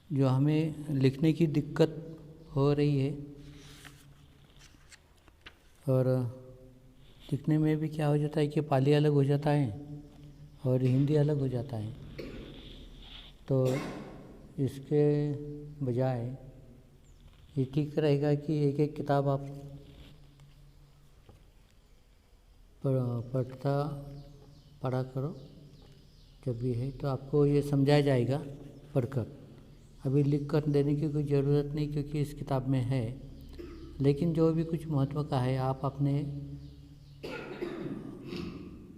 जो हमें लिखने की दिक्कत हो रही है और लिखने में भी क्या हो जाता है कि पाली अलग हो जाता है और हिंदी अलग हो जाता है। तो इसके बजाय ये ठीक रहेगा कि एक एक किताब आप पढ़ा करो। जब भी है तो आपको ये समझाया जाएगा पढ़कर। अभी लिख कर देने की कोई ज़रूरत नहीं क्योंकि इस किताब में है, लेकिन जो भी कुछ महत्व का है आप अपने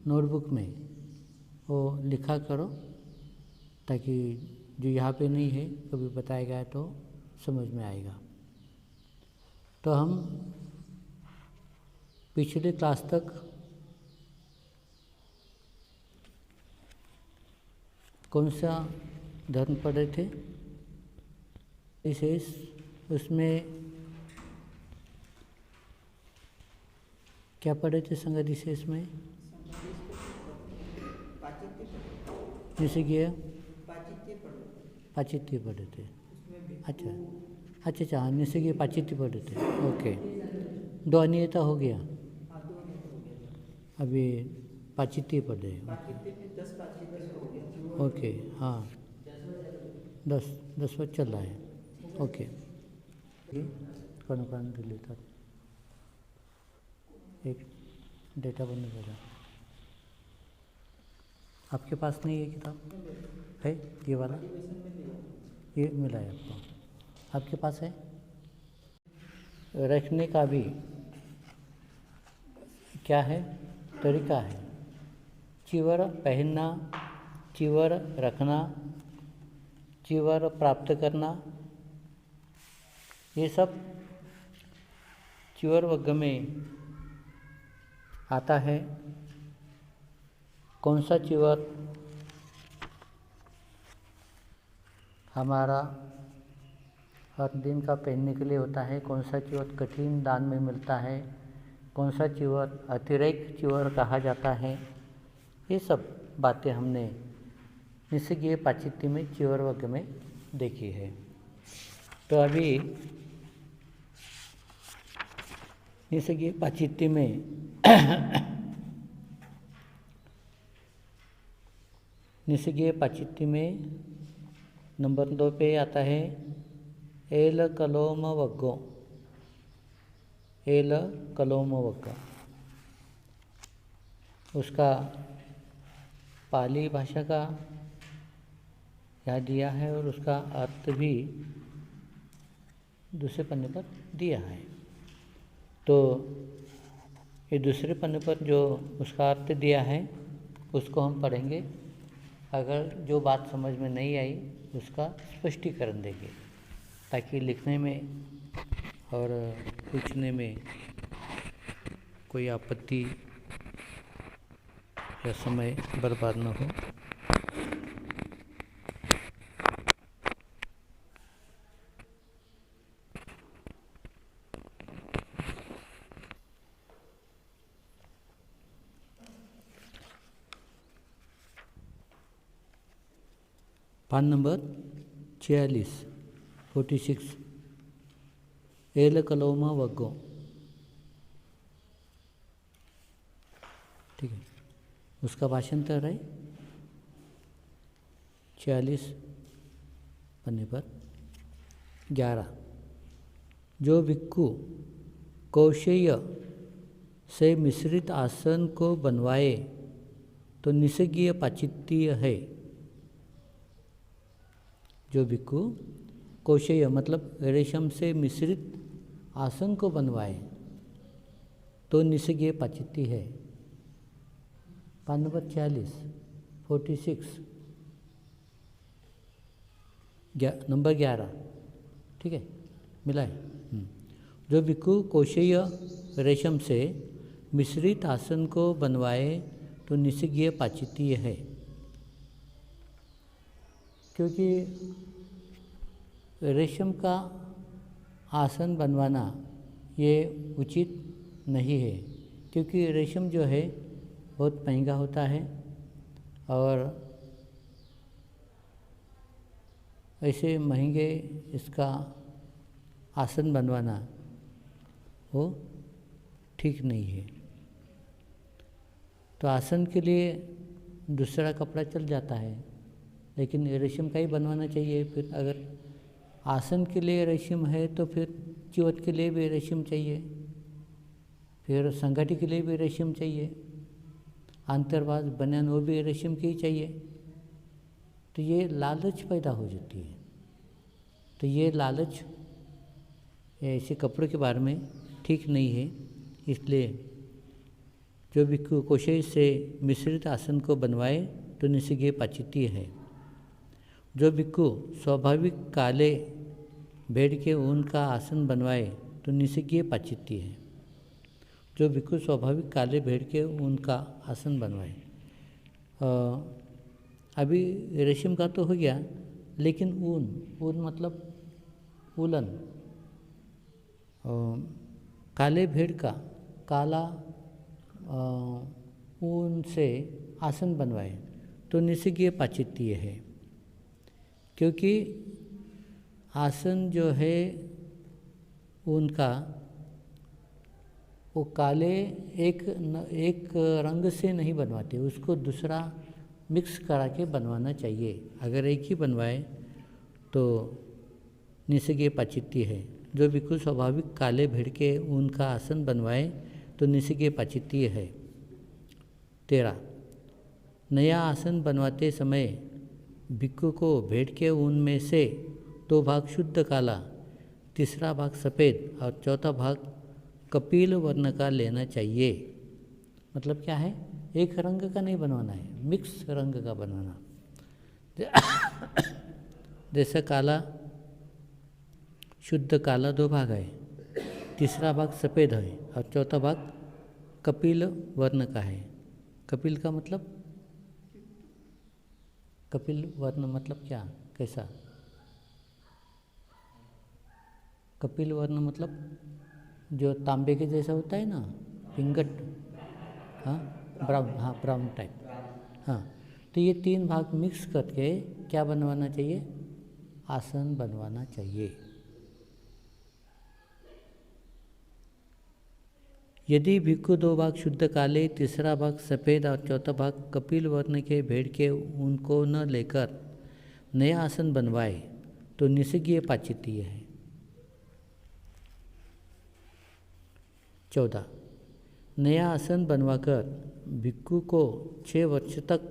नोटबुक में वो लिखा करो, ताकि जो यहाँ पे नहीं है कभी बताया गया तो समझ में आएगा। तो हम पिछले क्लास तक कौन सा धर्म पढ़े थे? विशेष उसमें क्या पढ़े थे? संगति विशेष में जैसे कि पाचित्य पढ़े थे। अच्छा, जैसे कि पाचित्य पढ़े थे। ओके, दो अनियता हो गया। अभी पाचित्य पढ़े। ओके, हाँ, 10 चल रहा है। ओके, कौन डिलीट एक डेटा बनने लगा। आपके पास नहीं है किताब? है ये वाला, ये मिला है आपको? आपके पास है? रखने का भी क्या है? तरीका है। चिवर पहनना, चिवर रखना, चिवर प्राप्त करना, ये सब चिवर वर्ग में आता है। कौन सा चिवर हमारा हर दिन का पहनने के लिए होता है, कौन सा चिवर कठिन दान में मिलता है, कौन सा चिवर अतिरिक्त चिवर कहा जाता है, ये सब बातें हमने निसर्गीय पाचित्य में चिवर वर्ग में देखी है। तो अभी निसर्गीय पाचित्य में निसर्गीय पाचित्य में नंबर 2 पे आता है एल कलोम वग्गो। एल कलोम वग्गा उसका पाली भाषा का यहाँ दिया है और उसका अर्थ भी दूसरे पन्ने पर दिया है। तो ये दूसरे पन्ने पर जो उसका अर्थ दिया है उसको हम पढ़ेंगे। अगर जो बात समझ में नहीं आई उसका स्पष्टीकरण देंगे, ताकि लिखने में और पूछने में कोई आपत्ति या समय बर्बाद न हो। पान नंबर 46 एल कलोमा वग्गो। ठीक है, उसका भाषांतर है 46 पन्ने पर 11। जो भिक्खु कौशेय से मिश्रित आसन को बनवाए तो निसर्गीय पाचित्य है। जो भिक्खु कौशेय मतलब रेशम से मिश्रित आसन को बनवाए तो निसर्गीय पाचित्य है। पान नंबर 46 नंबर 11। ठीक है, मिला है। जो भिक्खु कौशेय रेशम से मिश्रित आसन को बनवाए तो निसर्गीय पाचित्य है। क्योंकि रेशम का आसन बनवाना ये उचित नहीं है, क्योंकि रेशम जो है बहुत महंगा होता है और ऐसे महंगे इसका आसन बनवाना वो ठीक नहीं है। तो आसन के लिए दूसरा कपड़ा चल जाता है, लेकिन रेशम का ही बनवाना चाहिए। फिर अगर आसन के लिए रेशम है तो फिर चिवट के लिए भी रेशम चाहिए, फिर संगठी के लिए भी रेशम चाहिए, अंतरवास बनियान वो भी रेशम की ही चाहिए। तो ये लालच पैदा हो जाती है। तो ये लालच ऐसे कपड़ों के बारे में ठीक नहीं है। इसलिए जो भिक्षु कोशे से मिश्रित आसन को बनवाए तो निषिद्धेय पाचित्य है। जो भिक्षु स्वाभाविक काले भेड़ के ऊन का आसन बनवाए तो निषिद्धेय पाचित्य है। जो भिक्षु स्वाभाविक काले भेड़ के ऊन का आसन बनवाए, अभी रेशम का तो हो गया, लेकिन ऊन मतलब उलन, काले भेड़ का काला ऊन से आसन बनवाए तो निषिद्धेय पाचित्य है। क्योंकि आसन जो है ऊन का वो काले एक रंग से नहीं बनवाते, उसको दूसरा मिक्स करा के बनवाना चाहिए। अगर एक ही बनवाए तो निषिद्धेय पाचित्य है। जो भिक्षु स्वाभाविक काले भेड़ के ऊन का आसन बनवाए तो निषिद्धेय पाचित्य है। 13. नया आसन बनवाते समय भिक्षु को भेड़ के ऊन में से 2 भाग शुद्ध काला, तीसरा भाग सफ़ेद और चौथा भाग कपिल वर्ण का लेना चाहिए। मतलब क्या है, एक रंग का नहीं बनवाना है, मिक्स रंग का बनवाना। जैसे काला, शुद्ध काला 2 भाग है, तीसरा भाग सफ़ेद है और चौथा भाग कपिल वर्ण का है। कपिल का मतलब, कपिल वर्ण मतलब क्या, कैसा? कपिल वर्ण मतलब जो तांबे के जैसा होता है ना, पिंगट, हाँ ब्राउन, हाँ ब्राउन टाइप, हाँ। तो ये 3 भाग मिक्स करके क्या बनवाना चाहिए, आसन बनवाना चाहिए। यदि भिक्षु 2 भाग शुद्ध काले, तीसरा भाग सफ़ेद और चौथा भाग कपिल वर्ण के भेड़ के ऊन को न लेकर नया आसन बनवाए तो निषिद्धेय पाचित्य है। 14. नया आसन बनवाकर भिक्षु को 6 वर्ष तक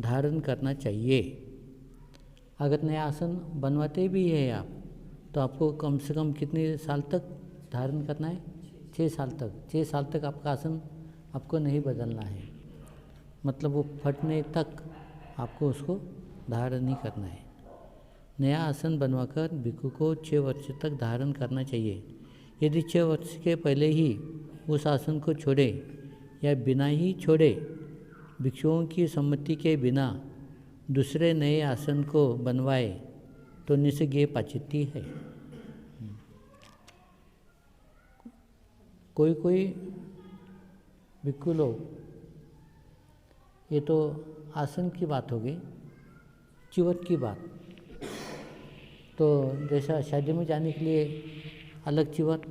धारण करना चाहिए। अगर नया आसन बनवाते भी हैं आप, तो आपको कम से कम कितने साल तक धारण करना है, 6 साल तक। 6 साल तक आपका आसन आपको नहीं बदलना है, मतलब वो फटने तक आपको उसको धारण नहीं करना है। नया आसन बनवाकर भिक्षु को 6 वर्ष तक धारण करना चाहिए। यदि 6 वर्ष के पहले ही उस आसन को छोड़े या बिना ही छोड़े भिक्षुओं की सम्मति के बिना दूसरे नए आसन को बनवाए तो निषिद्धेय पाचित्य है। कोई भिक्षु लोग, ये तो आसन की बात हो गई, चिवट की बात। तो जैसा शादी में जाने के लिए अलग चिवट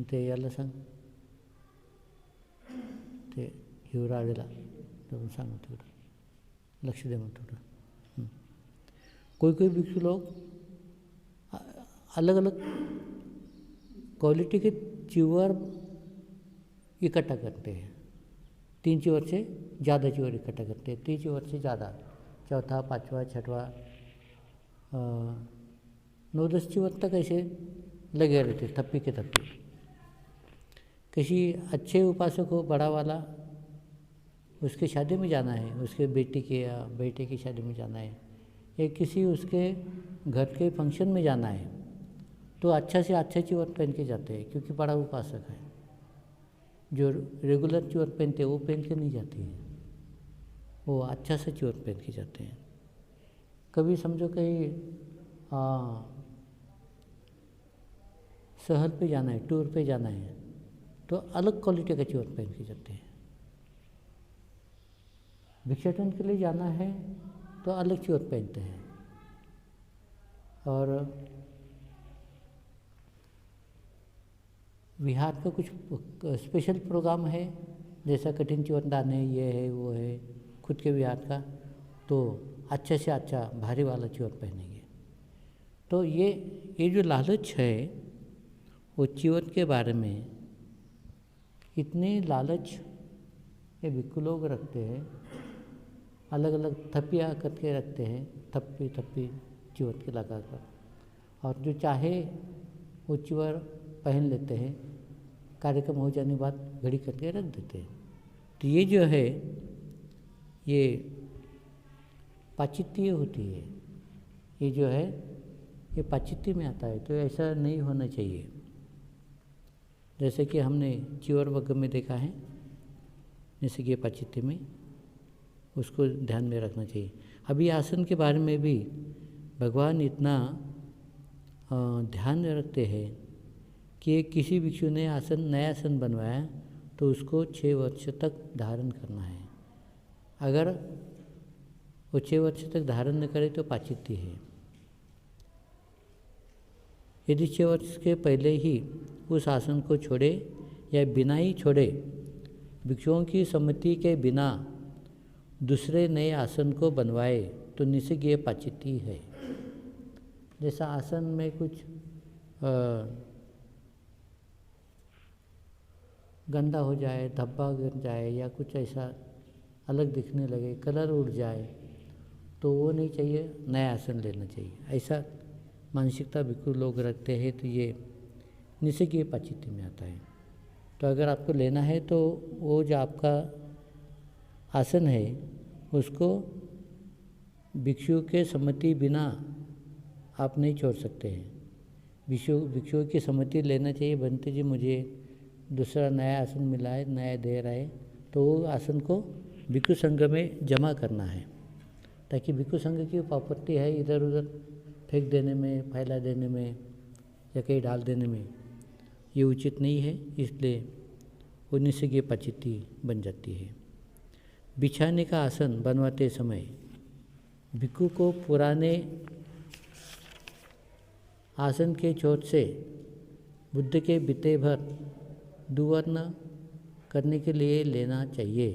ते याला सांग, ते हिवराळेला जाऊन सांग थोडं, लक्ष दे मग थोडं। कोई भिक्षु लोग अलग अलग क्वालिटी के चिवर इकट्ठा करते हैं। 3 चिवर से ज़्यादा चिवर इकट्ठा करते हैं, 3 चिवर से ज़्यादा, चौथा, 5वां, 6वां, 9-10 चिवर तक ऐसे लगे रहते, थप्पी के थप्पी। किसी अच्छे उपासक को, बड़ा वाला, उसके शादी में जाना है, उसके बेटी के या बेटे की शादी में जाना है, या किसी उसके घर के फंक्शन में जाना है, तो अच्छा से अच्छा चिवर पहन के जाते हैं, क्योंकि बड़ा उपासक है। जो रेगुलर चिवर पहनते हैं वो पहन के नहीं जाते हैं, वो अच्छा से चिवर पहन के जाते हैं। कभी समझो कहीं शहर पे जाना है, टूर पे जाना है, तो अलग क्वालिटी का चिवर पहन के जाते हैं। भिक्षाटन के लिए जाना है तो अलग च्योर पहनते हैं। और विहार का कुछ स्पेशल प्रोग्राम है, जैसा कठिन च्योरदान है, ये है वो है खुद के विहार का, तो अच्छे से अच्छा भारी वाला च्योर पहनेंगे। तो ये जो लालच है वो च्योर के बारे में, इतने लालच ये भिक्षु लोग रखते हैं, अलग अलग थप्पियाँ करके रखते हैं, थप्पी च्योर के लगा कर, और जो चाहे वो च्योर पहन लेते हैं, कार्यक्रम हो जाने के बाद घड़ी करके रख देते हैं। तो ये जो है ये पाचित्य होती है, ये जो है ये पाचित्य में आता है। तो ऐसा नहीं होना चाहिए। जैसे कि हमने च्योर वर्ग में देखा है, जैसे कि पाचित्य में, उसको ध्यान में रखना चाहिए। अभी आसन के बारे में भी भगवान इतना ध्यान रखते हैं कि किसी भिक्षु ने नया आसन बनवाया तो उसको 6 वर्ष तक धारण करना है। अगर वो 6 वर्ष तक धारण न करे तो पाचित्य है। यदि 6 वर्ष के पहले ही उस आसन को छोड़े या बिना ही छोड़े, भिक्षुओं की सम्मति के बिना दूसरे नए आसन को बनवाए तो निश्चित ये पाचित्य है। जैसा आसन में कुछ गंदा हो जाए, धब्बा गिर जाए या कुछ ऐसा अलग दिखने लगे, कलर उड़ जाए, तो वो नहीं चाहिए, नया आसन लेना चाहिए। ऐसा मानसिकता भिक्षु लोग रखते हैं, तो ये निषेधीय पाचित्य में आता है। तो अगर आपको लेना है तो वो जो आपका आसन है उसको भिक्षु के सम्मति बिना आप नहीं छोड़ सकते हैं। भिक्षुओं की सम्मति लेना चाहिए, बनते जी मुझे दूसरा नया आसन मिला है, नया दे रहा है, तो वो आसन को भिक्षु संघ में जमा करना है, ताकि भिक्षु संघ की प्रॉपर्टी है इधर उधर फेंक देने में, फैला देने में या कहीं डाल देने में ये उचित नहीं है। इसलिए उन्हीं से ये पाचित्य बन जाती है। बिछाने का आसन बनवाते समय भिक्षु को पुराने आसन के चोट से बुद्ध के बिते भर दुवर्ण करने के लिए लेना चाहिए।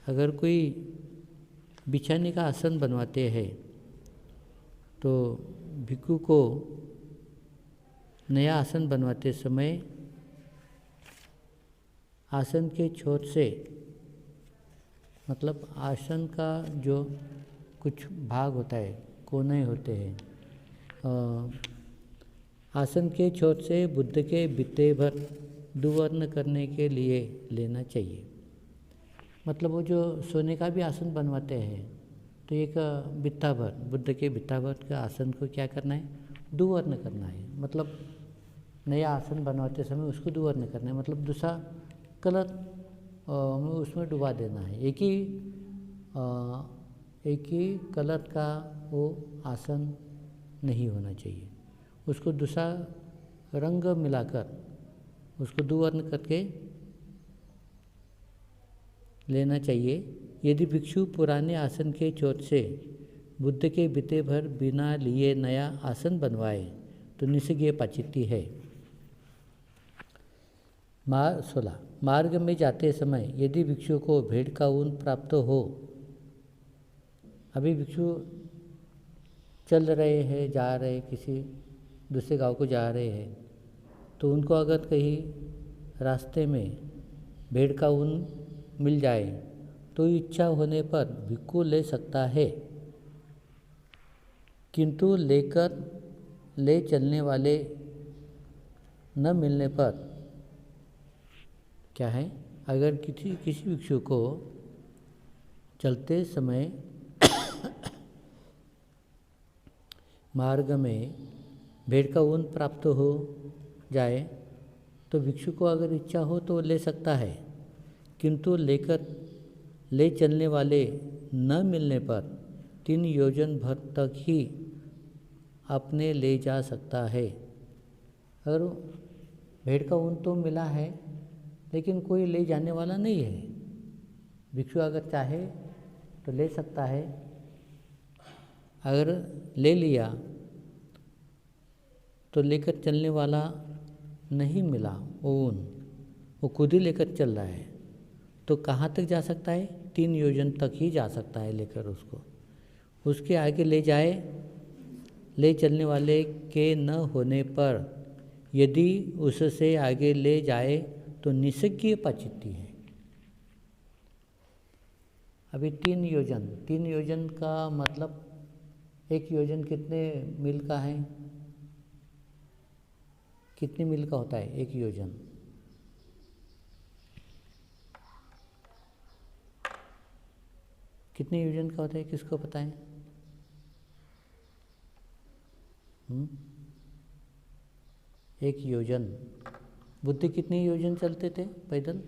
अगर कोई बिछाने का आसन बनवाते हैं तो भिक्षु को नया आसन बनवाते समय आसन के छोर से, मतलब आसन का जो कुछ भाग होता है, कोने होते हैं, आसन के छोर से बुद्ध के बिते भर दुवर्ण करने के लिए लेना चाहिए। मतलब वो जो सोने का भी आसन बनवाते हैं तो एक बित्ता भर, बुद्ध के बित्ता भर का आसन को क्या करना है, दुवर्ण करना है। मतलब नया आसन बनवाते समय उसको दुवर्ण करना है, मतलब दूसरा कलर उसमें डुबा देना है। एक ही कलर का वो आसन नहीं होना चाहिए, उसको दूसरा रंग मिलाकर उसको दुवर्ण करके लेना चाहिए। यदि भिक्षु पुराने आसन के चोट से बुद्ध के बिते भर बिना लिए नया आसन बनवाए तो निषेध पाचित्य है। 16 मार्ग में जाते समय यदि भिक्षु को भेड़ का ऊन प्राप्त हो, अभी भिक्षु चल रहे हैं, जा रहे, किसी दूसरे गांव को जा रहे हैं, तो उनको अगर कहीं रास्ते में भेड़ का ऊन मिल जाए तो इच्छा होने पर भिक्षु ले सकता है, किंतु ले चलने वाले न मिलने पर क्या है, अगर किसी भिक्षु को चलते समय मार्ग में भेड़ का ऊन प्राप्त हो जाए तो भिक्षु को अगर इच्छा हो तो ले सकता है, किंतु ले चलने वाले न मिलने पर 3 योजन भर तक ही अपने ले जा सकता है। अगर भेड़ का ऊन तो मिला है लेकिन कोई ले जाने वाला नहीं है, भिक्षु अगर चाहे तो ले सकता है, अगर ले लिया तो लेकर चलने वाला नहीं मिला, ऊन वो खुद ही लेकर चल रहा है, तो कहाँ तक जा सकता है? 3 योजन तक ही जा सकता है लेकर उसको। उसके आगे ले चलने वाले के न होने पर यदि उससे आगे ले जाए तो निष्क्रिय पाचित्ती है। अभी 3 योजन का मतलब 1 योजन कितने मील का है? कितने मील का होता है 1 योजन? कितने योजन का होता है, किसको पता है? एक योजन। बुद्ध कितने योजन चलते थे पैदल?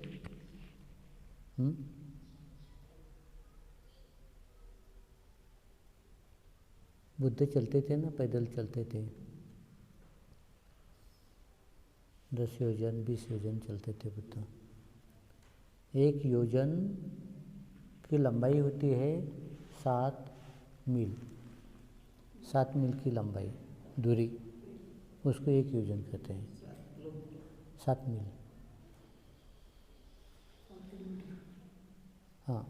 बुद्ध चलते थे ना, पैदल चलते थे। 10 योजन 20 योजन चलते थे बुद्ध। 1 योजन की लंबाई होती है 7 मील। 7 मील की लंबाई दूरी, उसको 1 योजन कहते हैं। 7 मील, हाँ।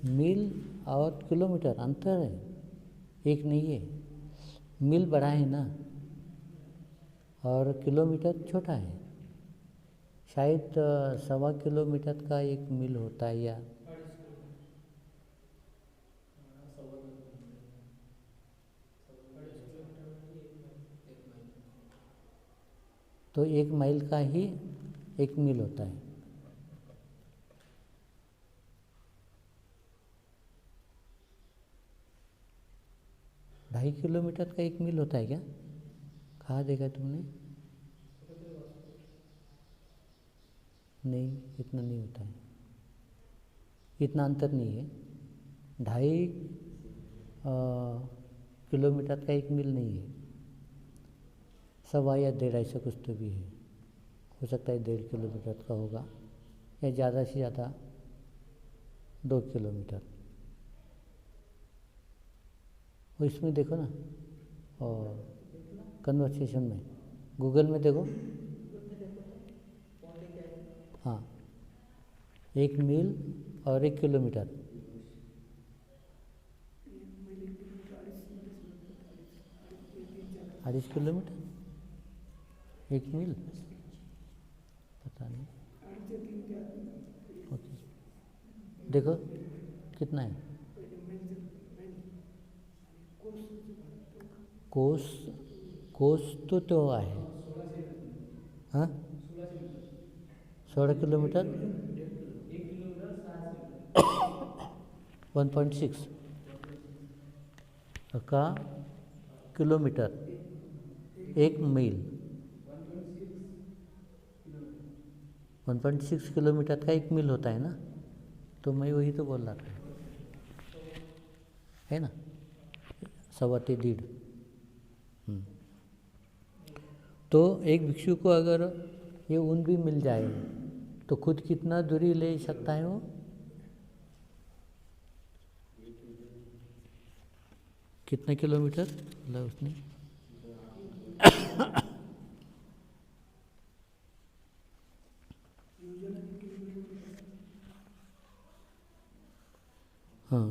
मील और किलोमीटर अंतर है, एक नहीं है। मील बड़ा है ना, और किलोमीटर छोटा है। शायद 1.25 किलोमीटर का 1 मील होता है, या तो 1 माइल का ही 1 मील होता है। ढाई किलोमीटर का 1 मील होता है क्या? कहाँ देखा तुमने? नहीं, इतना नहीं होता है, इतना अंतर नहीं है। 2.5 किलोमीटर का 1 मील नहीं है। 1.25 या 1.5 ऐसा कुछ तो भी है, हो सकता है 1.5 किलोमीटर का होगा, या ज़्यादा से ज़्यादा 2 किलोमीटर। वो इसमें देखो ना, और कन्वर्सेशन में गूगल में देखो, हाँ, 1 मील और 1 किलोमीटर। 2.5 किलोमीटर 1 मील, पता नहीं। ओके, देखो कितना है। कोस तो आहे, हाँ, 16 किलोमीटर 1.6 का किलोमीटर 1 मील। 1.6 किलोमीटर का 1 मील होता है ना, तो मैं वही तो बोल रहा था, है ना, 1.25। तो एक भिक्षु को अगर ये ऊन भी मिल जाए तो खुद कितना दूरी ले सकता है वो? कितना किलोमीटर मतलब उसने? हाँ,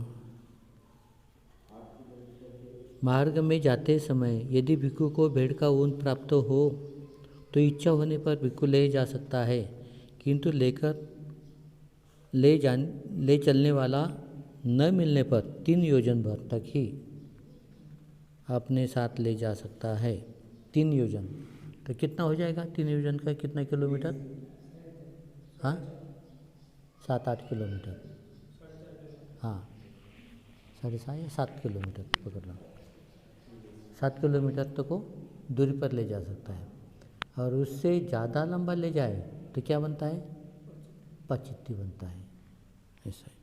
मार्ग में जाते समय यदि भिक्षु को भेड़ का ऊन प्राप्त हो तो इच्छा होने पर भिक्षु ले जा सकता है, किंतु ले चलने वाला न मिलने पर 3 योजन भर तक ही अपने साथ ले जा सकता है। 3 योजन तो कितना हो जाएगा? 3 योजन का कितना किलोमीटर? हाँ, 7-8 किलोमीटर, हाँ, 7.5 या 7 किलोमीटर पकड़ लो। 7 किलोमीटर तक को दूरी पर ले जा सकता है, और उससे ज़्यादा लंबा ले जाए तो क्या बनता है? पाचित्ती बनता है। ऐसा है,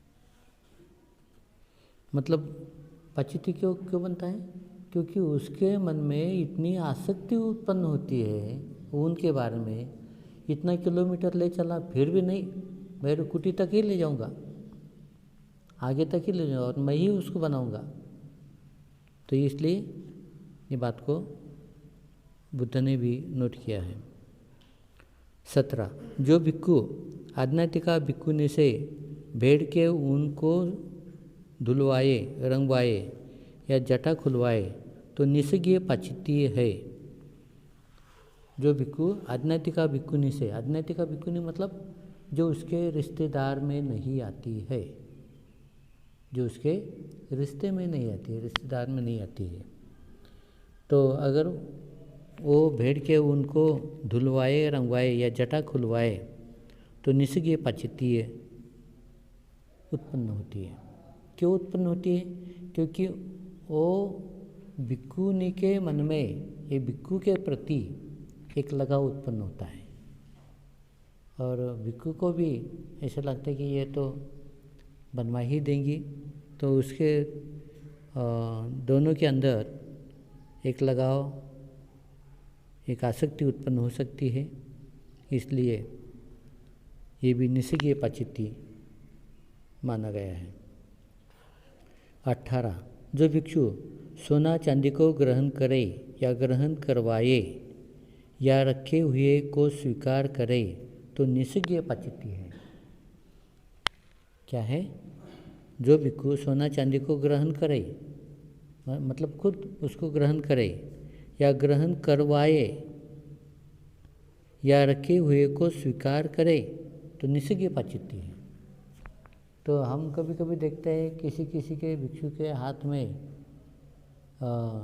मतलब पाचित्ती क्यों बनता है? क्योंकि उसके मन में इतनी आसक्ति उत्पन्न होती है ऊन के बारे में, इतना किलोमीटर ले चला फिर भी नहीं, मैं कुटी तक ही ले जाऊंगा, आगे तक ही ले जाऊँ और मैं ही उसको बनाऊंगा। तो इसलिए ये बात को बुद्ध ने भी नोट किया है। 17 जो भिक्खु आध्यात्मिका भिक्खुनी से भेड़ के ऊन को धुलवाए, रंगवाए या जटा खुलवाए तो निसर्गीय पाचित्य है। जो भिक्खु आध्यात्मिका भिक्खुनी से, आध्यात्मिका भिक्खुनी मतलब जो उसके रिश्तेदार में नहीं आती है, जो उसके रिश्ते में नहीं आती है, रिश्तेदार में नहीं आती है, तो अगर वो भेड़ के ऊन को धुलवाए, रंगवाए या जटा खुलवाए तो निसर्गीय पाचित्य उत्पन्न होती है। क्यों उत्पन्न होती है? क्योंकि वो भिक्खुनी के मन में, ये भिक्खु के प्रति एक लगाव उत्पन्न होता है और भिक्खु को भी ऐसा लगता है कि ये तो बनवा ही देंगी, तो उसके दोनों के अंदर एक लगाव, एक आसक्ति उत्पन्न हो सकती है। इसलिए ये भी निसर्गीय पाचित्य माना गया है। 18 जो भिक्षु सोना चांदी को ग्रहण करे या ग्रहण करवाए या रखे हुए को स्वीकार करे तो निसर्गीय पाचित्य है। क्या है? जो भिक्षु सोना चांदी को ग्रहण करे, मतलब खुद उसको ग्रहण करे या ग्रहण करवाए या रखे हुए को स्वीकार करे तो निसर्गीय पाचित्य है। तो हम कभी कभी देखते हैं किसी किसी के भिक्षु के हाथ में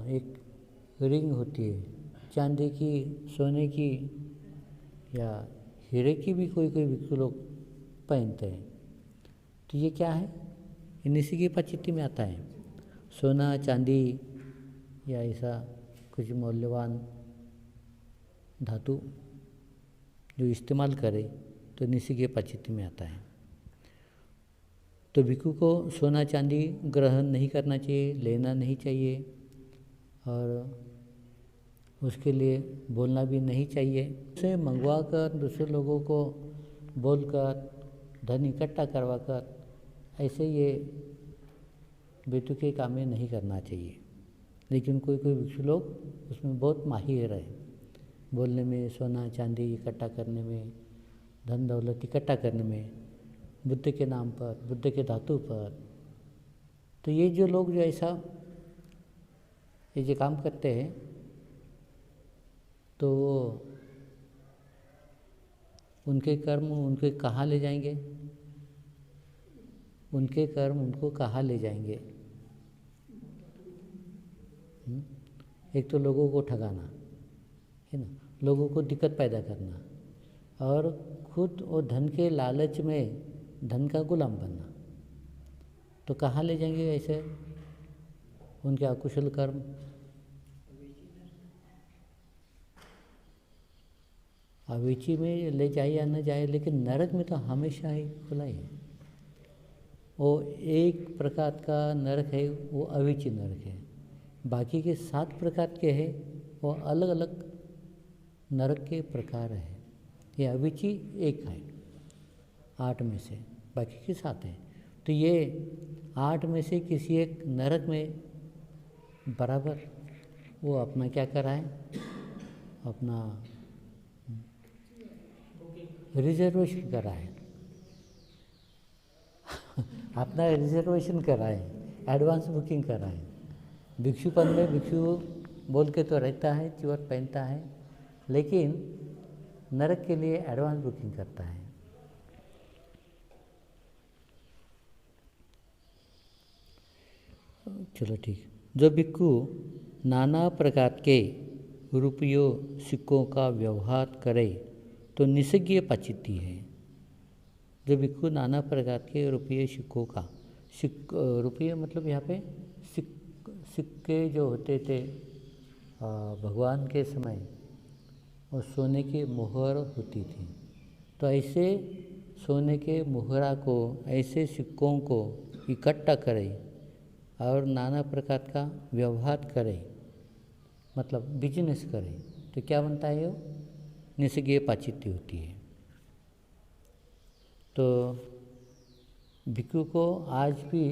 एक रिंग होती है, चांदी की, सोने की या हीरे की भी कोई कोई भिक्षु लोग पहनते हैं। तो ये क्या है? ये निसर्गीय पाचित्य में आता है। सोना चांदी या ऐसा कुछ मूल्यवान धातु जो इस्तेमाल करे तो निसर्गीय पाचित्य में आता है। तो भिक्षु को सोना चांदी ग्रहण नहीं करना चाहिए, लेना नहीं चाहिए और उसके लिए बोलना भी नहीं चाहिए। उसे मंगवा कर दूसरे लोगों को बोलकर धन इकट्ठा करवा कर ऐसे ये बेतुके काम में नहीं करना चाहिए। लेकिन कोई कोई भिक्षु लोग उसमें बहुत माहिर है, बोलने में, सोना चांदी इकट्ठा करने में, धन दौलत इकट्ठा करने में, बुद्ध के नाम पर, बुद्ध के धातु पर। तो ये जो लोग जो ऐसा ये जो काम करते हैं तो उनके कर्म उनके कहाँ ले जाएंगे? उनके कर्म उनको कहाँ ले जाएंगे? एक तो लोगों को ठगाना है ना, लोगों को दिक्कत पैदा करना और खुद वो धन के लालच में धन का गुलाम बनना, तो कहाँ ले जाएंगे ऐसे उनके अकुशल कर्म? अवेची में ले जाए या न जाए, लेकिन नरक में तो हमेशा ही खुला ही है। वो एक प्रकार का नरक है, वो अवेची नरक है। बाकी के 7 प्रकार के हैं वो अलग अलग नरक के प्रकार है। ये अवेची एक है 8 में से, बाकी के 7 हैं। तो ये 8 में से किसी एक नरक में बराबर वो अपना क्या कराए, अपना रिजर्वेशन कराए अपना रिजर्वेशन कराए, एडवांस बुकिंग कराए। भिक्षुपन में भिक्षु बोल के तो रहता है, चिवर पहनता है, लेकिन नरक के लिए एडवांस बुकिंग करता है। चलो ठीक। जो भिक्षु नाना प्रकार के रुपयों सिक्कों का व्यवहार करे तो निसर्गीय पाचित्य है। जो भिक्षु नाना प्रकार के रुपये सिक्कों का, रुपये मतलब यहाँ पे सिक्के जो होते थे भगवान के समय, और सोने की मुहर होती थी, तो ऐसे सोने के मुहरा को, ऐसे सिक्कों को इकट्ठा करे और नाना प्रकार का व्यवहार करे, मतलब बिजनेस करे, तो क्या बनता है? वो निसर्गीय पाचित्य होती है। तो भिक्षु को आज भी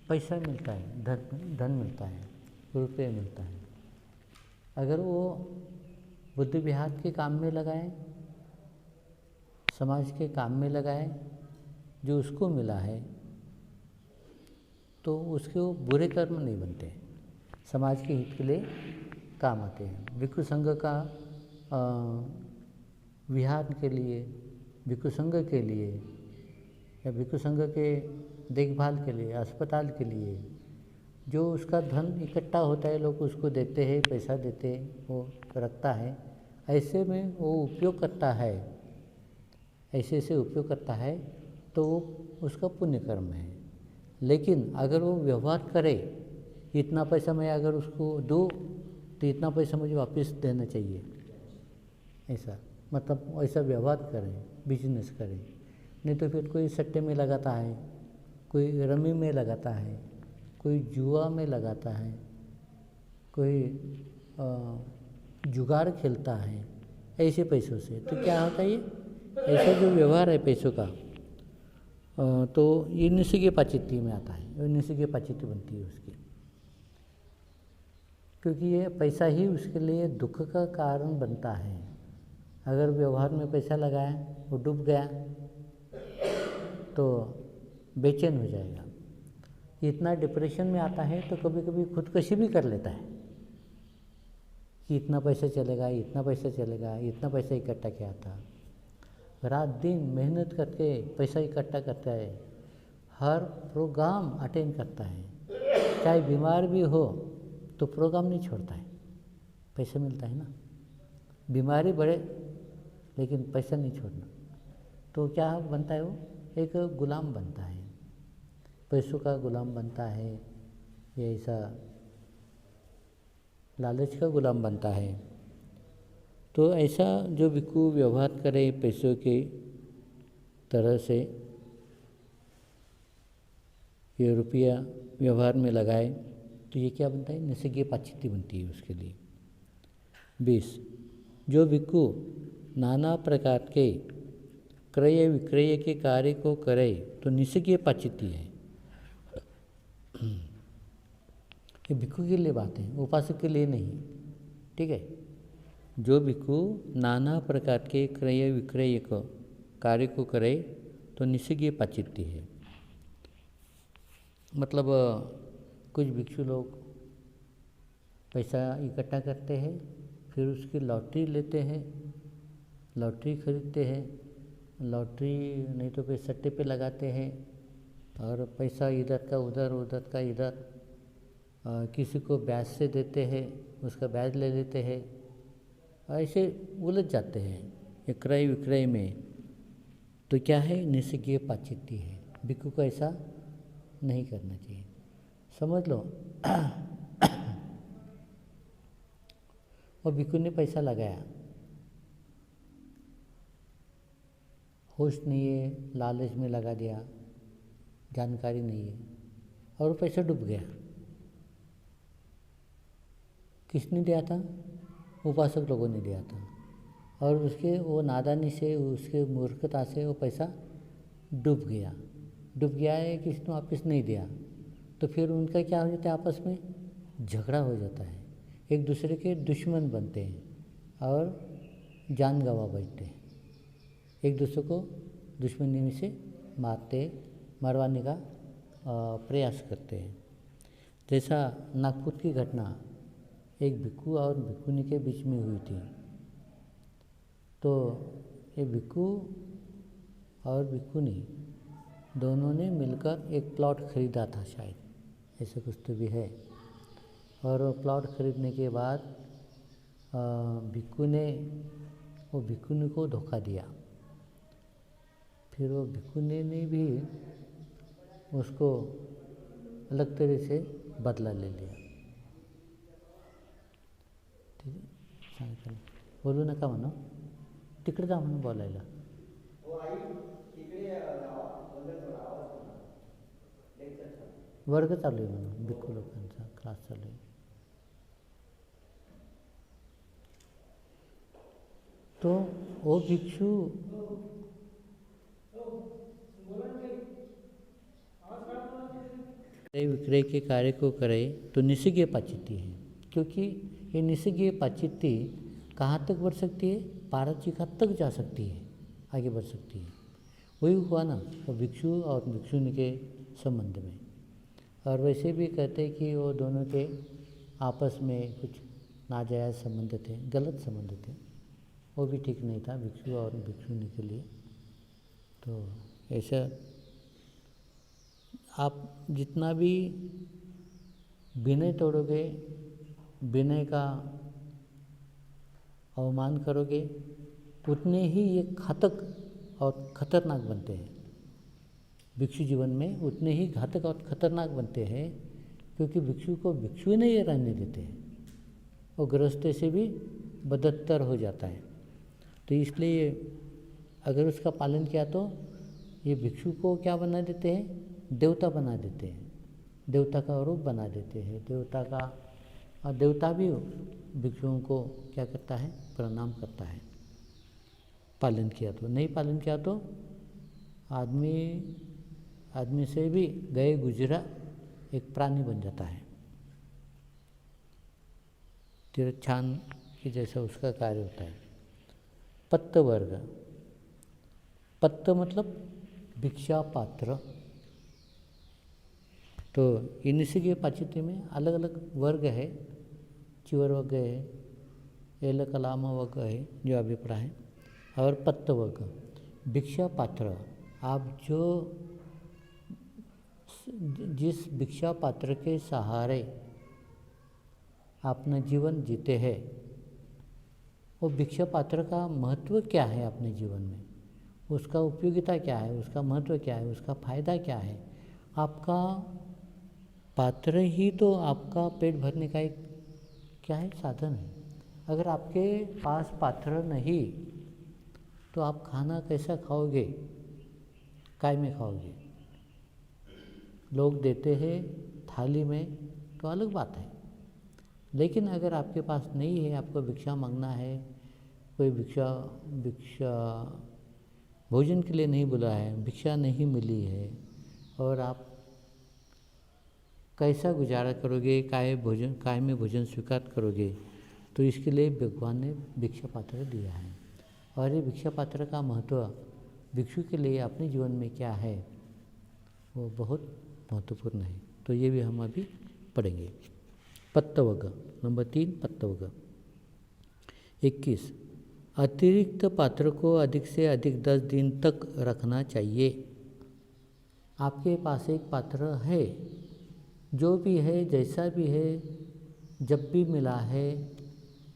पैसा मिलता है, धन मिलता है, रुपये मिलता है। अगर वो बुद्धि विहार के काम में लगाए, समाज के काम में लगाए, जो उसको मिला है, तो उसके वो बुरे कर्म नहीं बनते, समाज के हित के लिए काम आते हैं। भिक्षु संघ का विहार के लिए, भिक्षु संघ के लिए या भिक्षु संघ के देखभाल के लिए, अस्पताल के लिए जो उसका धन इकट्ठा होता है, लोग उसको देते हैं, पैसा देते हैं, वो रखता है, ऐसे में वो उपयोग करता है, ऐसे उपयोग करता है, तो वो उसका पुण्य कर्म है। लेकिन अगर वो व्यवहार करे, इतना पैसा मैं अगर उसको दूँ तो इतना पैसा मुझे वापस देना चाहिए, ऐसा मतलब ऐसा व्यवहार करें, बिजनेस करें। नहीं तो फिर कोई सट्टे में लगाता है, कोई रमी में लगाता है, कोई जुआ में लगाता है, कोई जुगाड़ खेलता है ऐसे पैसों से, तो क्या होता है, ये ऐसा जो व्यवहार है पैसों का, तो ये निसर्ग पाचित्य में आता है, वो निसर्ग पाचित्य बनती है उसकी, क्योंकि ये पैसा ही उसके लिए दुख का कारण बनता है। अगर व्यवहार में पैसा लगाया, वो डूब गया तो बेचैन हो जाएगा, इतना डिप्रेशन में आता है, तो कभी कभी खुदकशी भी कर लेता है कि इतना पैसा चलेगा, इतना पैसा चलेगा, इतना पैसा इकट्ठा किया था, रात दिन मेहनत करके पैसा इकट्ठा करता है, हर प्रोग्राम अटेंड करता है, चाहे बीमार भी हो तो प्रोग्राम नहीं छोड़ता है, पैसा मिलता है ना, बीमारी बढ़े लेकिन पैसा नहीं छोड़ना, तो क्या बनता है, वो एक गुलाम बनता है, पैसों का गुलाम बनता है, ये ऐसा लालच का गुलाम बनता है। तो ऐसा जो भिक्षु व्यवहार करे पैसों के तरह से, ये रुपया व्यवहार में लगाए, तो ये क्या बनता है, निसर्ग पाचित्य बनती है उसके लिए। 20 जो भिक्षु नाना प्रकार के क्रय विक्रय के कार्य को करे तो निसर्ग पाचित्य है। ये भिक्षु के लिए बात है, उपासक के लिए नहीं, ठीक है। जो भिक्षु नाना प्रकार के क्रय विक्रय को कार्य को करे तो निसर्ग पाचित्य है। मतलब कुछ भिक्षु लोग पैसा इकट्ठा करते हैं, फिर उसकी लॉटरी लेते हैं, लॉटरी खरीदते हैं, लॉटरी नहीं तो फिर सट्टे पे लगाते हैं, और पैसा इधर का उधर, उधर का इधर, किसी को ब्याज से देते हैं, उसका ब्याज ले लेते हैं, ऐसे उलझ जाते हैं ये क्रय विक्रय में। तो क्या है, निसर्ग पाचित्य है, भिक्षु को ऐसा नहीं करना चाहिए, समझ लो। और भिक्षु ने पैसा लगाया, होश नहीं है, लालच में लगा दिया, जानकारी नहीं है, और वो पैसा डूब गया। किसने दिया था, उपासक लोगों ने दिया था, और उसके वो नादानी से, उसके मूर्खता से वो पैसा डूब गया। डूब गया है, किसी ने वापस नहीं दिया, तो फिर उनका क्या हो जाता है, आपस में झगड़ा हो जाता है, एक दूसरे के दुश्मन बनते हैं और जान गंवा बैठते हैं, एक दूसरे को दुश्मनी में से मरवाने का प्रयास करते हैं। जैसा नागपुर की घटना एक भिक्षु और भिक्षुनी के बीच में हुई थी। तो ये भिक्षु और भिक्षुनी दोनों ने मिलकर एक प्लॉट खरीदा था, शायद ऐसा कुछ तो भी है। और वो प्लॉट खरीदने के बाद भिक्षु ने वो भिक्षुनी को धोखा दिया, फिर वो भिक्षुनी ने भी उसको अलग तरह से बदला ले लिया। ठीक है, सांगितलं बोलू नका म्हणा, तिकडे जा म्हणून बोलायला। वर्ग चालू आहे म्हणून, भिक्षू लोकांचा क्लास चालू आहे। तो वो भिक्षु क्रय विक्रय के कार्य को करे तो निस्सिज्ञ पाचित्ति है, क्योंकि ये निस्सिज्ञ पाचित्ति कहाँ तक बढ़ सकती है, पारचिका तक जा सकती है, आगे बढ़ सकती है। वही हुआ ना भिक्षु और भिक्षुनी के संबंध में। और वैसे भी कहते हैं कि वो दोनों के आपस में कुछ नाजायज़ संबंध थे, गलत संबंध थे, वो भी ठीक नहीं था भिक्षु और भिक्षुनी के लिए। तो ऐसा आप जितना भी विनय तोड़ोगे, विनय का अवमान करोगे, उतने ही ये घातक और खतरनाक बनते हैं। भिक्षु जीवन में उतने ही घातक और खतरनाक बनते हैं, क्योंकि भिक्षु को भिक्षु नहीं रहने देते हैं, वो गृहस्थी से भी बदतर हो जाता है। तो इसलिए अगर उसका पालन किया तो ये भिक्षु को क्या बना देते हैं, देवता बना देते हैं, देवता का रूप बना देते हैं, देवता का, और देवता भी भिक्षुओं को क्या करता है, प्रणाम करता है पालन किया तो। नहीं पालन किया तो आदमी से भी गए गुजरा एक प्राणी बन जाता है, तिरछान के जैसा उसका कार्य होता है। पत्त वर्ग, पत्त मतलब भिक्षा पात्र। तो निस्सिज्ञ पाचित्य में अलग अलग वर्ग है, चिवर वर्ग है, एल कलाम वर्ग है जो अभिप्राय है, और पत्त वर्ग। भिक्षा पात्र, आप जो जिस भिक्षा पात्र के सहारे अपना जीवन जीते हैं, वो भिक्षा पात्र का महत्व क्या है अपने जीवन में, उसका उपयोगिता क्या है, उसका महत्व क्या है, उसका फायदा क्या है। आपका पात्र ही तो आपका पेट भरने का एक क्या है, साधन है। अगर आपके पास पात्र नहीं तो आप खाना कैसा खाओगे, काय में खाओगे। लोग देते हैं थाली में तो अलग बात है, लेकिन अगर आपके पास नहीं है, आपको भिक्षा मांगना है, कोई भिक्षा भोजन के लिए नहीं बुला है, भिक्षा नहीं मिली है, और आप कैसा गुजारा करोगे, काय में भोजन स्वीकार करोगे। तो इसके लिए भगवान ने भिक्षा पात्र दिया है, और ये भिक्षा पात्र का महत्व भिक्षु के लिए अपने जीवन में क्या है, वो बहुत महत्वपूर्ण है। तो ये भी हम अभी पढ़ेंगे। पत्तवग नंबर 3, पत्तवग 21। अतिरिक्त पात्र को अधिक से अधिक 10 दिन तक रखना चाहिए। आपके पास एक पात्र है, जो भी है, जैसा भी है, जब भी मिला है,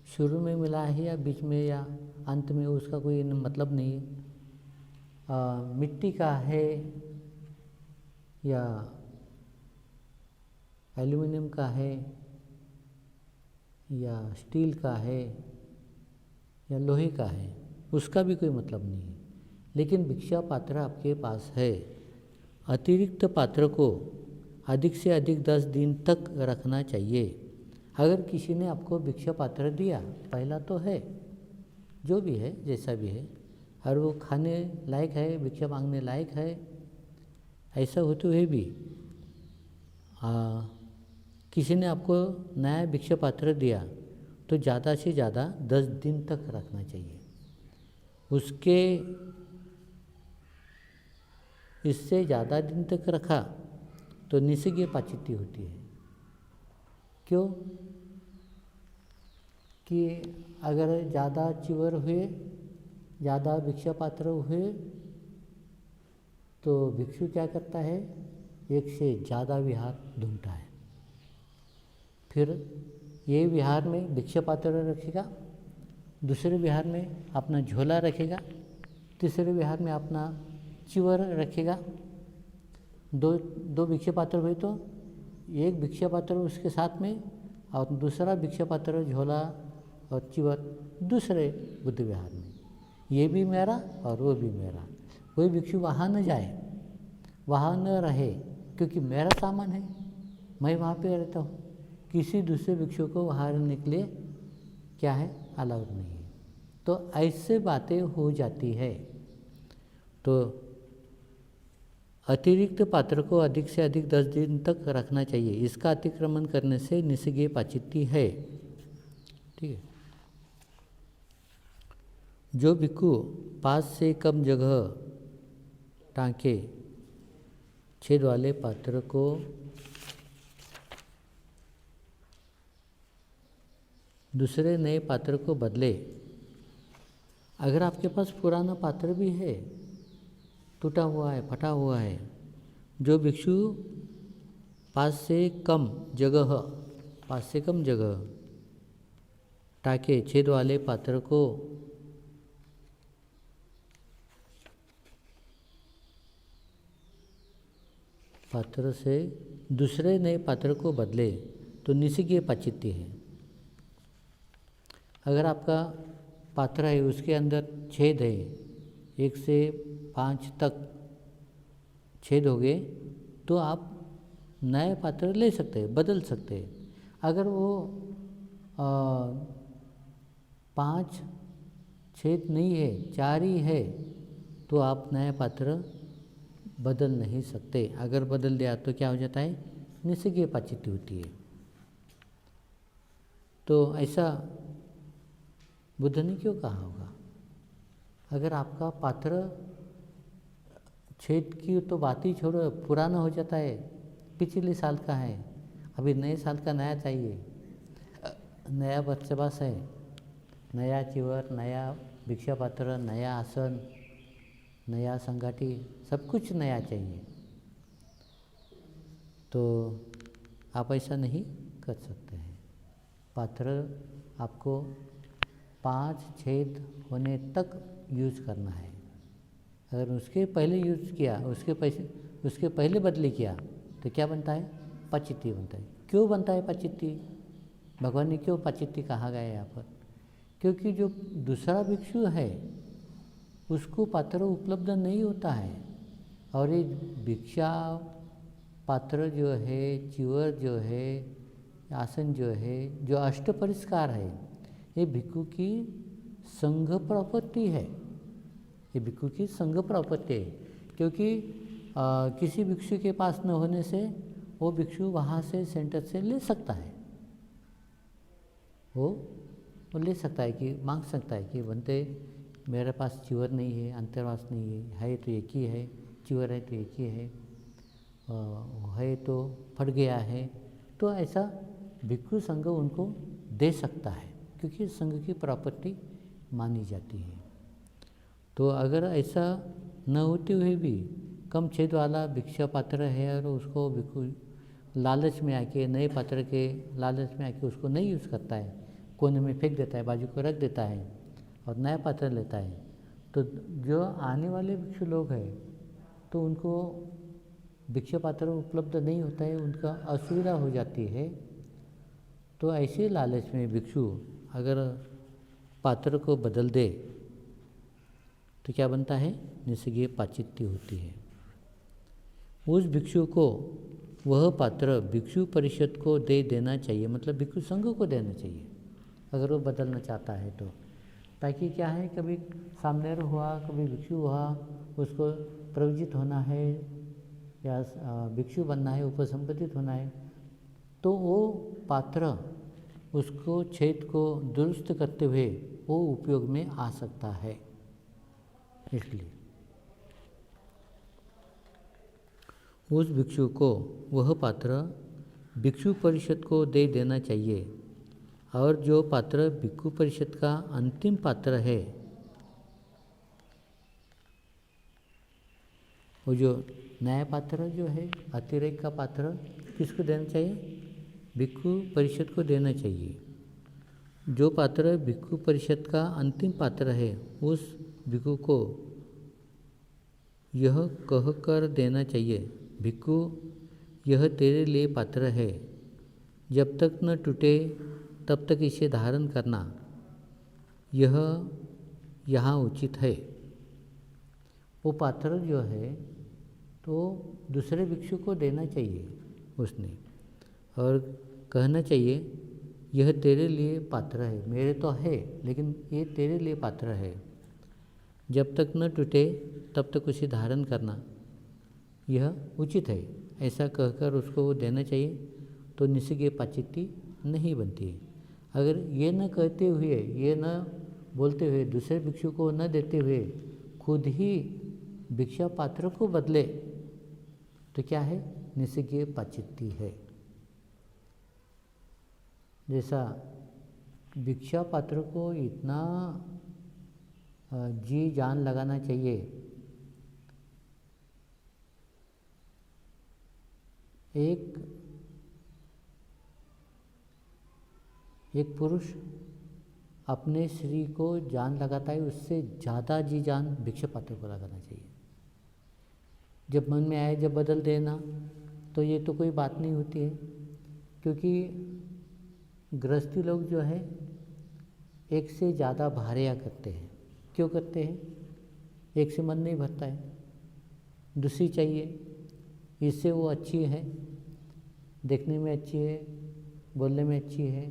शुरू में मिला है या बीच में या अंत में, उसका कोई मतलब नहीं है। मिट्टी का है या एल्युमिनियम का है या स्टील का है या लोहे का है, उसका भी कोई मतलब नहीं है। लेकिन भिक्षा पात्र आपके पास है, अतिरिक्त पात्र को अधिक से अधिक 10 दिन तक रखना चाहिए। अगर किसी ने आपको भिक्षा पात्र दिया, पहला तो है, जो भी है, जैसा भी है, और वो खाने लायक है, भिक्षा मांगने लायक है, ऐसा होते हुए भी किसी ने आपको नया भिक्षा पात्र दिया तो ज़्यादा से ज़्यादा 10 दिन तक रखना चाहिए। उसके इससे ज़्यादा दिन तक रखा तो निस्सिज्ञ पाचित्य होती है। क्यों कि अगर ज़्यादा चिवर हुए, ज़्यादा भिक्षा पात्र हुए, तो भिक्षु क्या करता है, एक से ज़्यादा विहार ढूंढता है। फिर ये विहार में भिक्षा पात्र रखेगा, दूसरे विहार में अपना झोला रखेगा, तीसरे विहार में अपना चिवर रखेगा। दो भिक्षा पात्र हुए तो एक भिक्षा पात्र उसके साथ में, और दूसरा भिक्षा पात्र झोला और चिवर दूसरे बुद्ध विहार में। ये भी मेरा और वो भी मेरा। कोई भिक्षु वहाँ न जाए, वहाँ न रहे, क्योंकि मेरा सामान है, मैं वहाँ पे रहता हूँ। किसी दूसरे भिक्षु को वहाँ रहने के लिए क्या है, अलाउड नहीं है। तो ऐसे बातें हो जाती है। तो अतिरिक्त पात्र को अधिक से अधिक 10 दिन तक रखना चाहिए। इसका अतिक्रमण करने से निस्सिगीय पाचित्ती है। ठीक है। जो भिक्षु 5 से कम जगह टाँके छेद वाले पात्र को दूसरे नए पात्र को बदले। अगर आपके पास पुराना पात्र भी है, टूटा हुआ है, फटा हुआ है, जो भिक्षु 5 से कम जगह टाँके छेद वाले पात्र को पात्र से दूसरे नए पात्र को बदले तो निस्सिगीय पाचित्ती है। अगर आपका पात्र है उसके अंदर छेद है, 1 से 5 तक छेद हो गए, तो आप नए पात्र ले सकते हैं, बदल सकते हैं। अगर वो 5 छेद नहीं है, 4 ही है, तो आप नया पात्र बदल नहीं सकते। अगर बदल दिया तो क्या हो जाता है, निस्सिगीय पाचित्ती होती है। तो ऐसा बुद्ध ने क्यों कहा होगा? अगर आपका पात्र छेद की तो बात ही छोड़ो, पुराना हो जाता है, पिछले साल का है, अभी नए साल का नया चाहिए, नया बच्चाबास है, नया चिवर, नया भिक्षा पात्र, नया आसन, नया संगाठी, सब कुछ नया चाहिए, तो आप ऐसा नहीं कर सकते हैं। पात्र आपको 5 छेद होने तक यूज करना है। अगर उसके पहले यूज किया, उसके पहले बदली किया, तो क्या बनता है, पाचित्ती बनता है। क्यों बनता है पाचित्ती? भगवान ने क्यों पाचित्ती कहा गया है यहाँ पर? क्योंकि जो दूसरा भिक्षु है उसको पात्र उपलब्ध नहीं होता है, और ये भिक्षा पात्र जो है, चिवर जो है, आसन जो है, जो अष्ट परिष्कार है, ये भिक्षु की संघ प्रॉपर्टी है। ये भिक्षु की संघ प्रॉपर्टी है, क्योंकि किसी भिक्षु के पास न होने से वो भिक्षु वहाँ से सेंटर से ले सकता है, वो ले सकता है कि मांग सकता है कि बनते मेरे पास चिवर नहीं है, अंतर्वास नहीं है तो एक ही है, चिवर है तो एक ही है तो फट गया है, तो ऐसा भिक्षु संघ उनको दे सकता है, क्योंकि संघ की प्रॉपर्टी मानी जाती है। तो अगर ऐसा न होते हुए भी कम छेद वाला भिक्षा पात्र है और उसको भिक्षु लालच में आके, नए पात्र के लालच में आके उसको नहीं यूज़ करता है, कोने में फेंक देता है, बाजू को रख देता है और नया पात्र लेता है, तो जो आने वाले भिक्षु लोग हैं तो उनको भिक्षा पात्र उपलब्ध नहीं होता है, उनका असुविधा हो जाती है। तो ऐसे लालच में भिक्षु अगर पात्र को बदल दे तो क्या बनता है, निस्सिगीय पाचित्ती होती है। उस भिक्षु को वह पात्र भिक्षु परिषद को दे देना चाहिए, मतलब भिक्षु संघ को देना चाहिए अगर वो बदलना चाहता है तो, ताकि क्या है, कभी सामनेर हुआ, कभी भिक्षु हुआ, उसको प्रवजित होना है या भिक्षु बनना है, उपसंपत्तित होना है, तो वो पात्र उसको छेद को दुरुस्त करते हुए वो उपयोग में आ सकता है। इसलिए उस भिक्षु को वह पात्र भिक्षु परिषद को दे देना चाहिए, और जो पात्र भिक्षु परिषद का अंतिम पात्र है, वो जो नया पात्र जो है, अतिरेक का पात्र, किसको देना चाहिए, भिक्षु परिषद को देना चाहिए। जो पात्र भिक्षु परिषद का अंतिम पात्र है, उस भिक्षु को यह कह कर देना चाहिए, भिक्षु यह तेरे लिए पात्र है, जब तक न टूटे तब तक इसे धारण करना, यह यहाँ उचित है। वो पात्र जो है तो दूसरे भिक्षु को देना चाहिए उसने, और कहना चाहिए यह तेरे लिए पात्र है, मेरे तो है लेकिन ये तेरे लिए पात्र है, जब तक न टूटे तब तक उसे धारण करना, यह उचित है, ऐसा कहकर उसको वो देना चाहिए, तो निस्सिज्ञ पाचित्ती नहीं बनती है। अगर ये न कहते हुए, ये न बोलते हुए, दूसरे भिक्षु को न देते हुए खुद ही भिक्षा पात्र को बदले, तो क्या है? निस्सिज्ञ पाचित्ती है। जैसा भिक्षा पात्र को इतना जी जान लगाना चाहिए, एक पुरुष अपने स्त्री को जान लगाता है, उससे ज़्यादा जी जान भिक्षा पात्र को लगाना चाहिए। जब मन में आए जब बदल देना, तो ये तो कोई बात नहीं होती है, क्योंकि गृहस्थी लोग जो है एक से ज़्यादा भारिया करते हैं। क्यों करते हैं? एक से मन नहीं भरता है, दूसरी चाहिए, इससे वो अच्छी है, देखने में अच्छी है, बोलने में अच्छी है,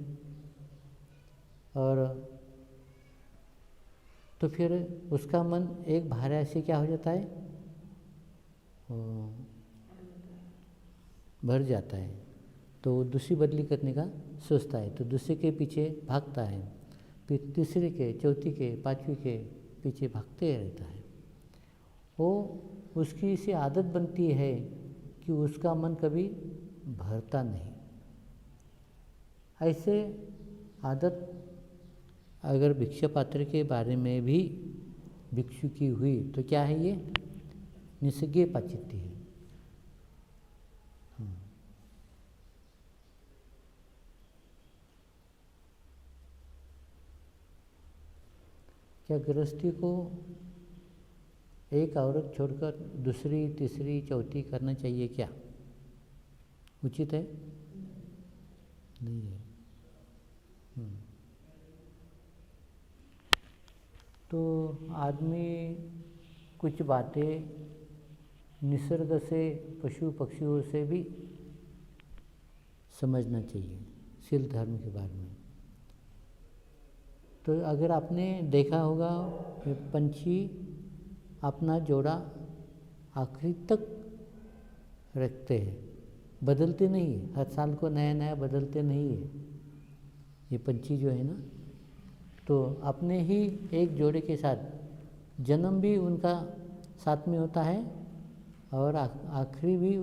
और तो फिर उसका मन एक भारिया से क्या हो जाता है? भर जाता है, तो वो दूसरी बदली करने का सोचता है, तो दूसरे के पीछे भागता है, फिर तीसरे के, चौथी के, पांचवी के पीछे भागते रहता है। वो उसकी इसी आदत बनती है कि उसका मन कभी भरता नहीं। ऐसे आदत अगर भिक्षा पात्र के बारे में भी भिक्षु की हुई, तो क्या है? ये निस्सिज्ञ पाचित्ती है। क्या गृहस्थी को एक औरत छोड़कर दूसरी, तीसरी, चौथी करना चाहिए क्या? उचित है? नहीं है। तो आदमी कुछ बातें निसर्ग से, पशु पक्षियों से भी समझना चाहिए शील धर्म के बारे में। तो अगर आपने देखा होगा, पंछी अपना जोड़ा आखिरी तक रखते हैं, बदलते नहीं है, हर साल को नया नया बदलते नहीं है ये पंछी जो है ना। तो अपने ही एक जोड़े के साथ जन्म भी उनका साथ में होता है, और आखिरी भी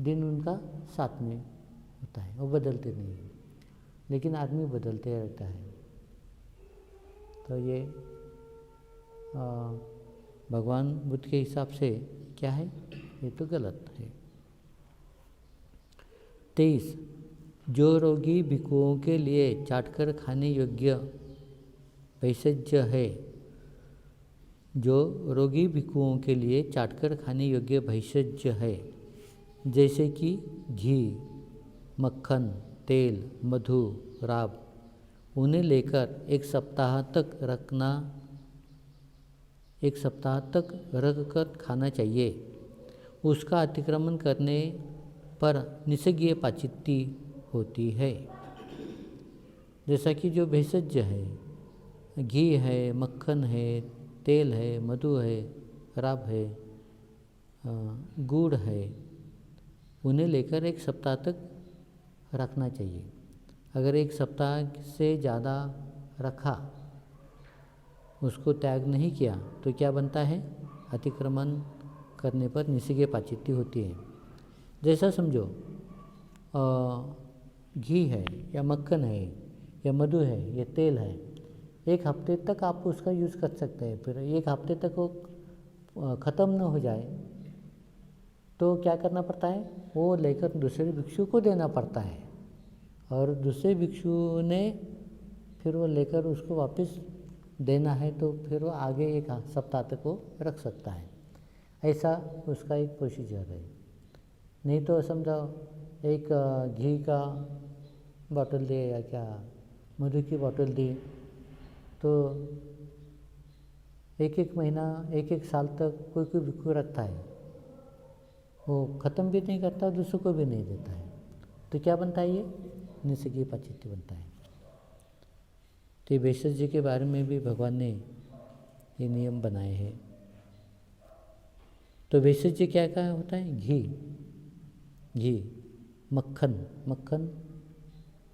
दिन उनका साथ में होता है, वो बदलते नहीं है। लेकिन आदमी बदलते रहता है, तो ये भगवान बुद्ध के हिसाब से क्या है? ये तो गलत है। 23. जो रोगी भिक्षुओं के लिए चाटकर खाने योग्य भैषज है, जो रोगी भिक्षुओं के लिए चाटकर खाने योग्य भैषज है, जैसे कि घी, मक्खन, तेल, मधु, राब, उन्हें लेकर एक सप्ताह तक रख कर खाना चाहिए। उसका अतिक्रमण करने पर निस्सिज्ञ पाचित्ती होती है। जैसा कि जो भेषज है, घी है, मक्खन है, तेल है, मधु है, राब है, गुड़ है, उन्हें लेकर एक सप्ताह तक रखना चाहिए। अगर एक सप्ताह से ज़्यादा रखा, उसको त्याग नहीं किया, तो क्या बनता है? अतिक्रमण करने पर निस्सिज्ञ पाचित्ती होती है। जैसा समझो, घी है या मक्खन है या मधु है या तेल है, एक हफ्ते तक आप उसका यूज़ कर सकते हैं, फिर एक हफ्ते तक वो ख़त्म न हो जाए तो क्या करना पड़ता है? वो लेकर दूसरे भिक्षु को देना पड़ता है, और दूसरे भिक्षु ने फिर वो लेकर उसको वापस देना है, तो फिर वो आगे एक सप्ताह तक वो रख सकता है। ऐसा उसका एक प्रोसीजर है। नहीं तो समझो एक घी का बॉटल दे या क्या मधु की बॉटल दी, तो एक एक महीना, एक एक साल तक कोई कोई भिक्षु रखता है, वो ख़त्म भी नहीं करता, दूसरों को भी नहीं देता है, तो क्या बनता है? ये निस्सिज्ञ पाचित्ती बनता है। तो ये भेषज जी के बारे में भी भगवान ने ये नियम बनाए हैं। तो भेषज क्या क्या होता है? घी, घी, मक्खन, मक्खन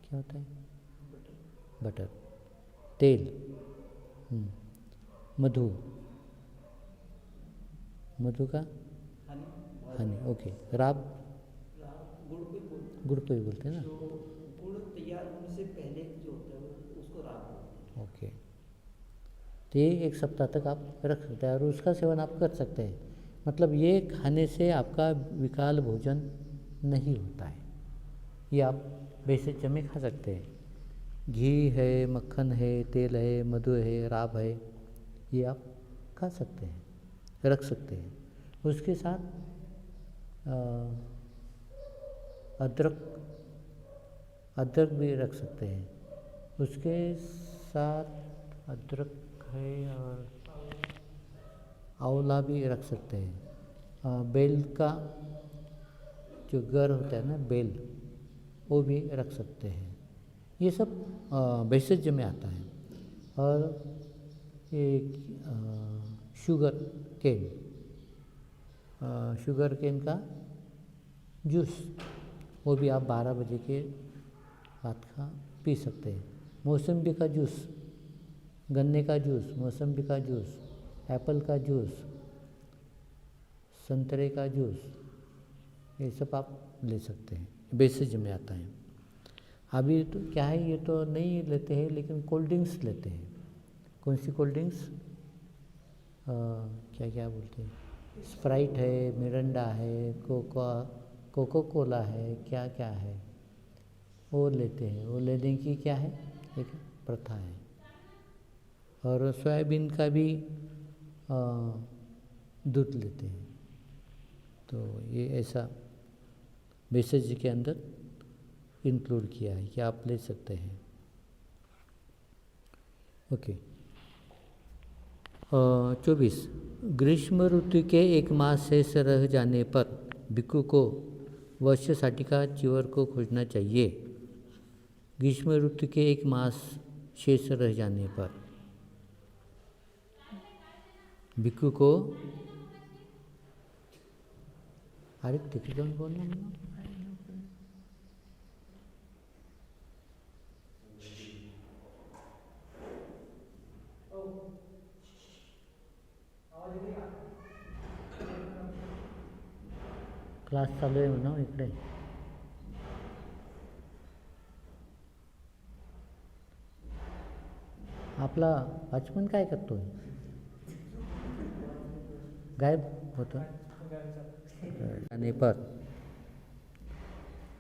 क्या होता है? बटर, तेल, मधु, मधु का हनी, ओके। राब, गुड़ को ही बोलते हैं ना? गुड़ तैयार होने से पहले जो होता है उसको राब बोलते हैं। ओके। तो ये 1 सप्ताह तक आप रख सकते हैं और उसका सेवन आप कर सकते हैं। मतलब ये खाने से आपका विकाल भोजन नहीं होता है। ये आप भेषज में खा सकते हैं। घी है, मक्खन है, तेल है, मधु है, राब है, ये आप खा सकते हैं, रख सकते हैं। उसके साथ अदरक, अदरक भी रख सकते हैं। उसके साथ अदरक है और आंवला भी रख सकते हैं। बेल का जो गर होता है ना, बेल, वो भी रख सकते हैं। ये सब भेषज में आता है। और एक शुगर केन, शुगर केन का जूस, वो भी आप 12 बजे के बाद का पी सकते हैं। मौसम्बी का जूस, गन्ने का जूस, मौसम्बी का जूस, एप्पल का जूस, संतरे का जूस, ये सब आप ले सकते हैं, भेषज में आता है। अभी तो क्या है, ये तो नहीं लेते हैं, लेकिन कोल्ड ड्रिंक्स लेते हैं। कौन सी कोल्ड ड्रिंक्स? क्या क्या बोलते हैं? स्प्राइट है, मिरिंडा है, कोको कोला है, क्या क्या है, वो लेते हैं। वो लेने की क्या है, एक प्रथा है। और सोयाबीन का भी दूध लेते हैं। तो ये ऐसा भेषज के अंदर इंक्लूड किया है कि आप ले सकते हैं। ओके। 24, ग्रीष्म ऋतु के 1 मास शेष रह जाने पर भिक्षु को वर्ष साटिका चीवर को खोजना चाहिए। ग्रीष्म ऋतु के 1 मास शेष रह जाने पर भिक्षु को, अरे तिथे जाऊन बोलना म्हणून, क्लास चालू आहे म्हणा इकडे. आपला वॉचमन काय करतोय? गायब होतो. जाने पर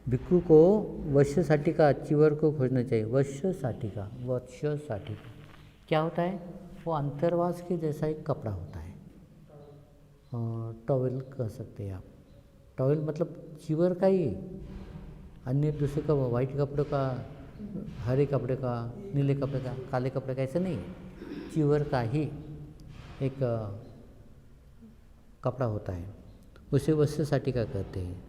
भिक्षु को वश्य साटिका चीवर को खोजना चाहिए। वश्य साटिका, वश्य साटिका क्या होता है? वो अंतर्वास के जैसा एक कपड़ा होता है, टॉवेल कह सकते हैं आप। टॉवेल मतलब चीवर का ही, अन्य दूसरे का वाइट कपड़े का, हरे कपड़े का, नीले कपड़े का, काले कपड़े का, ऐसा नहीं है। चीवर का ही एक कपड़ा होता है, उसे वस्त्र साटिका कहते हैं।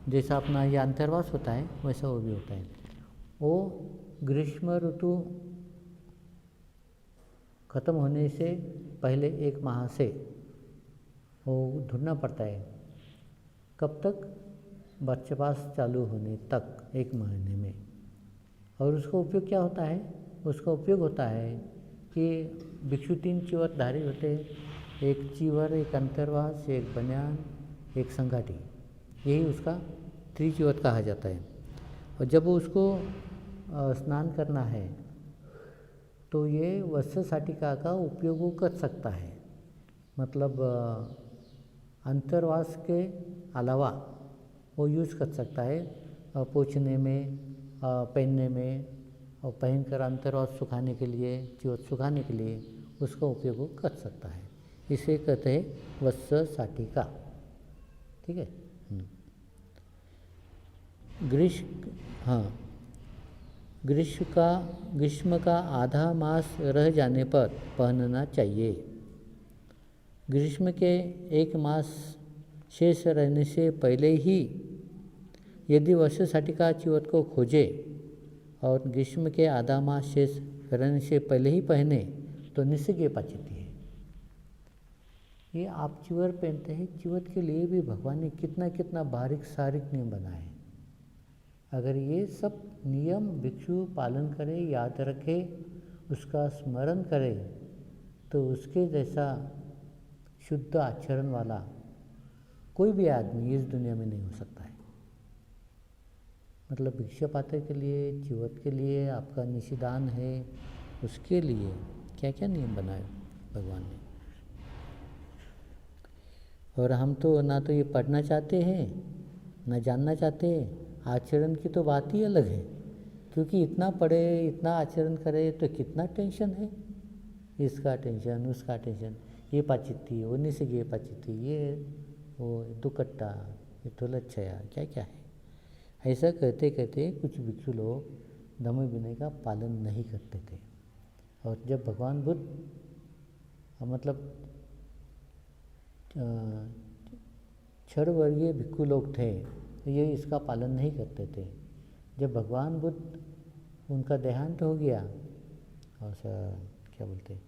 जैसा अपना ये अंतर्वास होता है वैसा वो भी होता है। वो ग्रीष्म ऋतु खत्म होने से पहले 1 माह से वो ढूंढना पड़ता है। कब तक? बच्चेपास चालू होने तक, 1 महीने में। और उसका उपयोग क्या होता है? उसका उपयोग होता है कि भिक्षु 3 चीवरधारी होते हैं, एक चीवर, एक अंतर्वास, एक बनियान, एक संगाटी। यही उसका त्रिचीवर कहा जाता है। और जब उसको स्नान करना है तो ये वस्त्र साटिका का उपयोग वो कर सकता है। मतलब अंतर्वास के अलावा वो यूज़ कर सकता है पोंछने में, पहनने में, और पहनकर अंतर्वास सुखाने के लिए, चीवर सुखाने के लिए उसका उपयोग वो कर सकता है। इसे कहते हैं वस्त्र साटिका। ठीक है। ग्रीष्म का आधा मास रह जाने पर पहनना चाहिए। ग्रीष्म के 1 मास शेष रहने से पहले ही यदि वस्त्र साटिका चीवर को खोजे और ग्रीष्म के आधा मास शेष रहने से पहले ही पहने तो निसगे पाचिती है। ये आप चिवर पहनते हैं, चिवर के लिए भी भगवान ने कितना कितना बारीक सारीक नियम बनाए हैं। अगर ये सब नियम भिक्षु पालन करे, याद रखे, उसका स्मरण करे, तो उसके जैसा शुद्ध आचरण वाला कोई भी आदमी इस दुनिया में नहीं हो सकता है। मतलब भिक्षा पात्र के लिए, चिवत के लिए, आपका निशिदान है, उसके लिए क्या क्या नियम बनाए भगवान ने। और हम तो ना तो ये पढ़ना चाहते हैं, ना जानना चाहते हैं। आचरण की तो बात ही अलग है, क्योंकि इतना पढ़े, इतना आचरण करे तो कितना टेंशन है। इसका टेंशन, उसका टेंशन, ये पाचित्ती, वो निसग, ये पाचित्ती, ये वो दुकट्टा, ये तुलच्छया, क्या क्या है। ऐसा कहते कहते कुछ भिक्षु लोग धम्म विनय का पालन नहीं करते थे। और जब भगवान बुद्ध मतलब 6 वर्गीय भिक्षु लोग थे, तो ये इसका पालन नहीं करते थे। जब भगवान बुद्ध उनका देहांत हो गया और क्या बोलते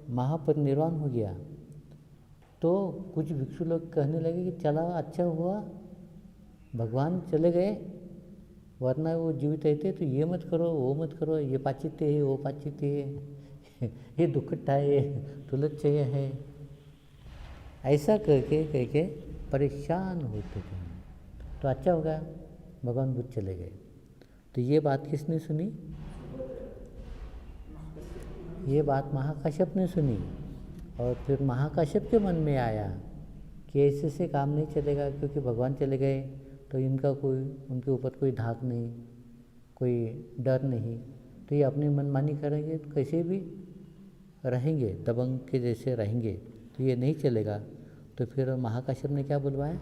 महापरिनिर्वाण हो गया, तो कुछ भिक्षु लोग कहने लगे कि चला अच्छा हुआ भगवान चले गए, वरना वो जीवित रहते तो ये मत करो, वो मत करो, ये पाचित्य है, वो पाचित्य है, ये दुखट्टा है, तुलच्छय है, ऐसा करके परेशान होते थे। तो अच्छा हो गया भगवान बुद्ध चले गए। तो ये बात किसने सुनी? ये बात महाकाश्यप ने सुनी। और फिर महाकाश्यप के मन में आया कि ऐसे से काम नहीं चलेगा, क्योंकि भगवान चले गए तो इनका कोई, उनके ऊपर कोई धाक नहीं, कोई डर नहीं, तो ये अपनी मनमानी करेंगे तो कैसे भी रहेंगे, दबंग के जैसे रहेंगे, तो ये नहीं चलेगा। तो फिर महाकाश्यप ने क्या बुलवाया?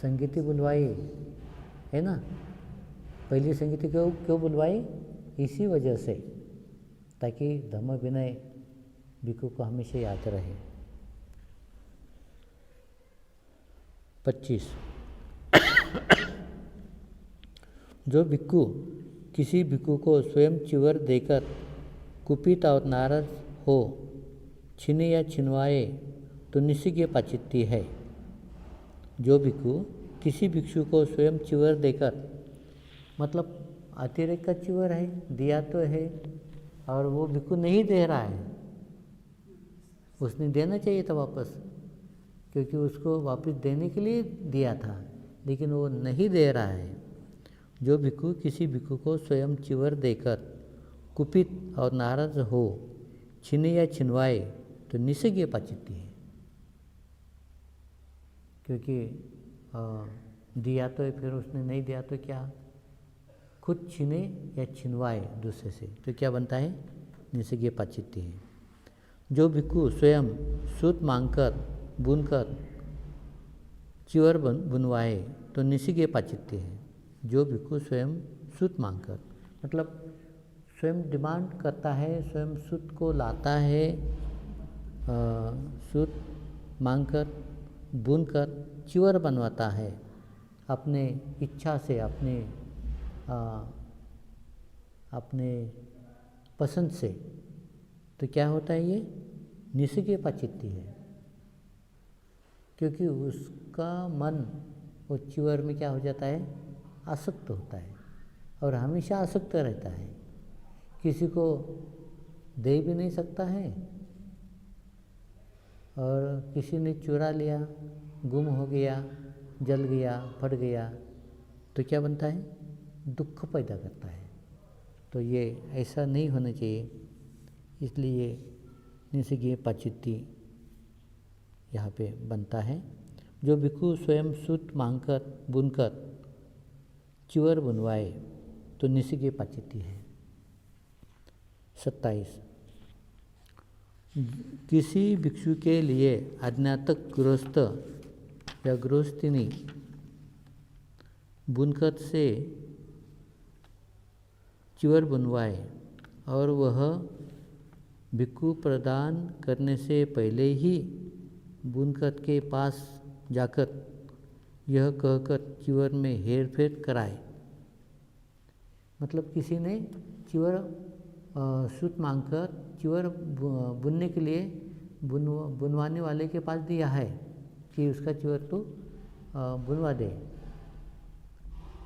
संगीति बुलवाई, है ना। पहली संगीति क्यों बुलवाई? इसी वजह से, ताकि धम्म विनय भिक्षु को हमेशा याद रहे। 25 जो भिक्षु किसी भिक्षु को स्वयं चिवर देकर कुपित और नाराज हो, छीने या छिनवाए, तो निषिद्ध पाचित्ती है। जो भिक्षु किसी भिक्षु को स्वयं चिवर देकर, मतलब अतिरेक का चिवर है, दिया तो है, और वो भिक्षु नहीं दे रहा है, उसने देना चाहिए था वापस, क्योंकि उसको वापस देने के लिए दिया था, लेकिन वो नहीं दे रहा है। जो भिक्षु किसी भिक्षु को स्वयं चिवर देकर कुपित और नाराज हो, छीने या छिनवाए, तो निषिद्ध पाचित्ती है। क्योंकि दिया तो है, फिर उसने नहीं दिया तो क्या, खुद छीने या छिनवाए दूसरे से, तो क्या बनता है? निषिद्ध पाचित्ती है। जो भिक्षु स्वयं सूत मांगकर, बुनकर चिवर बुनवाए, तो निषिद्ध पाचित्ती है। जो भिक्षु स्वयं सूत मांगकर, मतलब स्वयं डिमांड करता है, स्वयं सूत को लाता है, सूत मांगकर, बुनकर चिवर बनवाता है अपने इच्छा से, अपने पसंद से, तो क्या होता है? ये निषिद्ध पाचित्ती है। क्योंकि उसका मन वो चिवर में क्या हो जाता है? आसक्त होता है, और हमेशा आसक्त रहता है, किसी को दे भी नहीं सकता है, और किसी ने चुरा लिया, गुम हो गया, जल गया, फट गया, तो क्या बनता है? दुख पैदा करता है। तो ये ऐसा नहीं होना चाहिए, इसलिए निषिद्ध पाचित्ती यहाँ पे बनता है। जो भिक्षु स्वयं सूत मांगकर, बुनकर चिवर बुनवाए, तो निषिद्ध पाचित्ती है। 27 किसी भिक्षु के लिए अज्ञातक गृहस्थ या गृहस्थिनी बुनकर से चिवर बुनवाए, और वह भिक्षु प्रदान करने से पहले ही बुनकर के पास जाकर यह कहकर चिवर में हेर फेर कराए। मतलब किसी ने चिवर सूत मांगकर चिवर बुनने के लिए बुनवाने वाले के पास दिया है कि उसका चिवर तो बुनवा दे,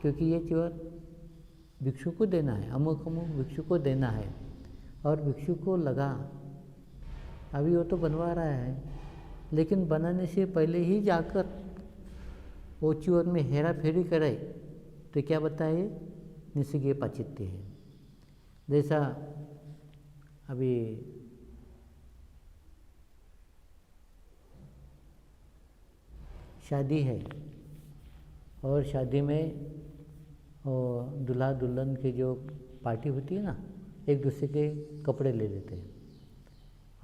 क्योंकि ये चिवर भिक्षु को देना है, अमुक अमुक भिक्षु को देना है। और भिक्षु को लगा अभी वो तो बनवा रहा है, लेकिन बनाने से पहले ही जाकर वो चिवर में हेरा फेरी करे तो क्या बताए, निस्सिगे पाचित्य है। जैसा अभी शादी है और शादी में दूल्हा दुल्हन की जो पार्टी होती है ना, एक दूसरे के कपड़े ले लेते हैं।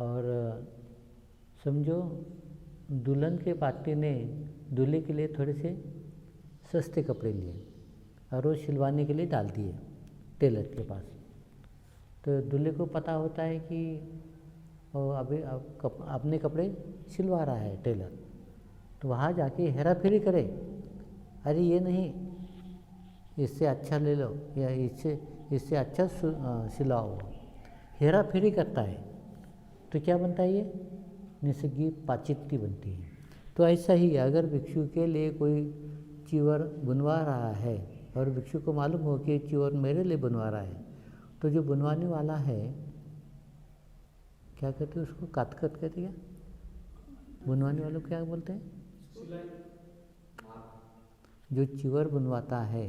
और समझो दुल्हन के पार्टी ने दूल्हे के लिए थोड़े से सस्ते कपड़े लिए और वो सिलवाने के लिए डाल दिए टेलर के पास। तो दूल्हे को पता होता है कि वो अभी अपने कपड़े सिलवा रहा है टेलर, तो वहाँ जाके हेरा फेरी करे, अरे ये नहीं, इससे अच्छा ले लो या इससे अच्छा सिलाओ, हेरा फेरी करता है। तो क्या बनता है, ये निस्सिगी पाचित्य बनती है। तो ऐसा ही अगर भिक्षु के लिए कोई चिवर बुनवा रहा है और भिक्षु को मालूम हो कि चिवर मेरे लिए बनवा रहा है, तो जो बुनवाने वाला है क्या कहते हैं उसको, कातकत कहते हैं, बुनवाने वालों को क्या बोलते हैं, जो चिवर बुनवाता है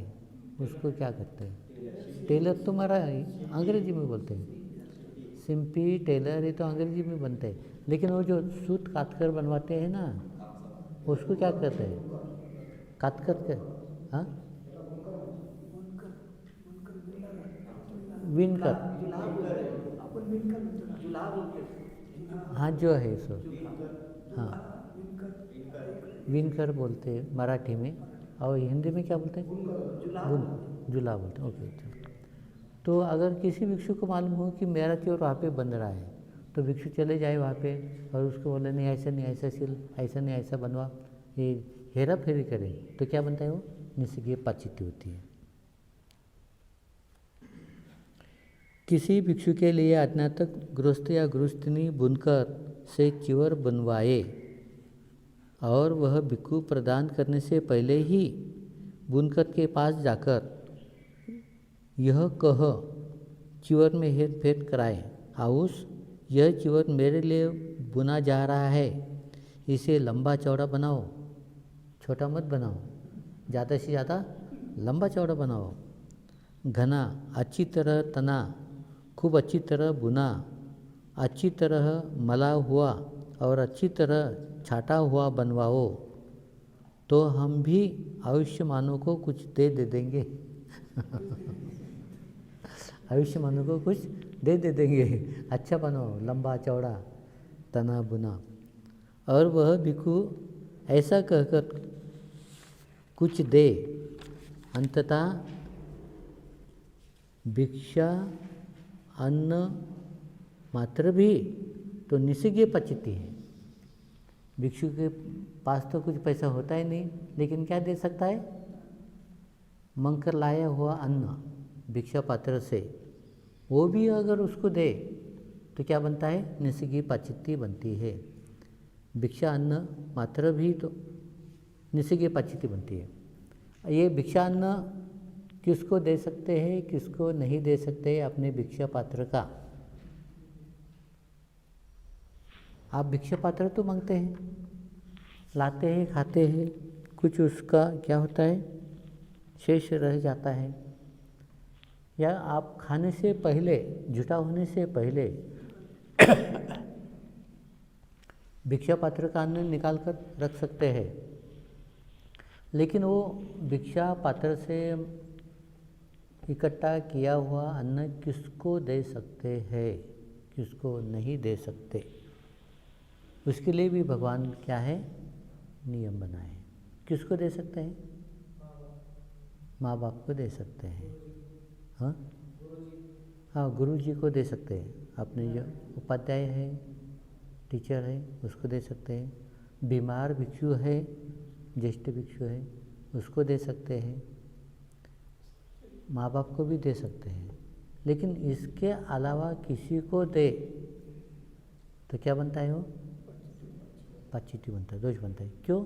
उसको क्या कहते हैं, टेलर। तो हमारा अंग्रेजी में बोलते हैं, सिंपी टेलर, ये तो अंग्रेजी में बनते हैं। लेकिन वो जो सूत कातकर बनवाते हैं ना, उसको क्या कहते हैं, कातकर के, हाँ, विनकर, हाँ जो है सो, हाँ विनकर बोलते हैं मराठी में, और हिंदी में क्या बोलते हैं, जुला बोलते हैं। ओके, चलो। तो अगर किसी भिक्षु को मालूम हो कि मेरा चिवर वहाँ पे बन रहा है, तो भिक्षु चले जाए वहाँ पे और उसको बोले नहीं ऐसा नहीं ऐसा सिल, ऐसा नहीं ऐसा बनवा, ये हेरा फेरी करे, तो क्या बनता है, वो निस्सिगी पाचित्य होती है। किसी भिक्षु के लिए अज्ञातक गृहस्थ या गृहस्थिनी बुनकर से चिवर बनवाए और वह भिक्षु प्रदान करने से पहले ही बुनकर के पास जाकर यह कह चिवर में हेर फेर कराए, हाउस यह चिवर मेरे लिए बुना जा रहा है, इसे लंबा चौड़ा बनाओ, छोटा मत बनाओ, ज़्यादा से ज़्यादा लंबा चौड़ा बनाओ, घना अच्छी तरह तना, खूब अच्छी तरह बुना, अच्छी तरह मला हुआ और अच्छी तरह छाटा हुआ बनवाओ, तो हम भी आयुष्मानों को कुछ दे देंगे आयुष्मानों को कुछ दे देंगे, अच्छा बनाओ, लंबा चौड़ा तना बुना। और वह भिक्षु ऐसा कहकर कुछ दे, अंततः भिक्षा अन्न मात्र भी तो निस्सिगी पाचित्य है। भिक्षु के पास तो कुछ पैसा होता ही नहीं, लेकिन क्या दे सकता है, मंगकर लाया हुआ अन्न भिक्षा पात्र से, वो भी अगर उसको दे तो क्या बनता है, निस्सिगी पाचित्य बनती है। भिक्षा अन्न मात्र भी तो निस्सिगी पाचित्य बनती है। ये भिक्षा अन्न किसको दे सकते हैं, किसको नहीं दे सकते, अपने भिक्षा पात्र का। आप भिक्षा पात्र तो मांगते हैं, लाते हैं, खाते हैं, कुछ उसका क्या होता है, शेष रह जाता है, या आप खाने से पहले, जुटा होने से पहले भिक्षा पात्र का अन्न निकाल कर रख सकते हैं। लेकिन वो भिक्षा पात्र से इकट्ठा किया हुआ अन्न किसको दे सकते हैं, किसको नहीं दे सकते, उसके लिए भी भगवान क्या है, नियम बनाए। किसको दे सकते हैं, माँ बाप को दे सकते हैं, हाँ हाँ, गुरु जी को दे सकते हैं, अपने जो उपाध्याय है, टीचर है, उसको दे सकते हैं। बीमार भिक्षु है, ज्येष्ठ भिक्षु है, उसको दे सकते हैं, माँ बाप को भी दे सकते हैं। लेकिन इसके अलावा किसी को दे तो क्या बनता है, वो पाचिती बनता है, दोष बनता है। क्यों?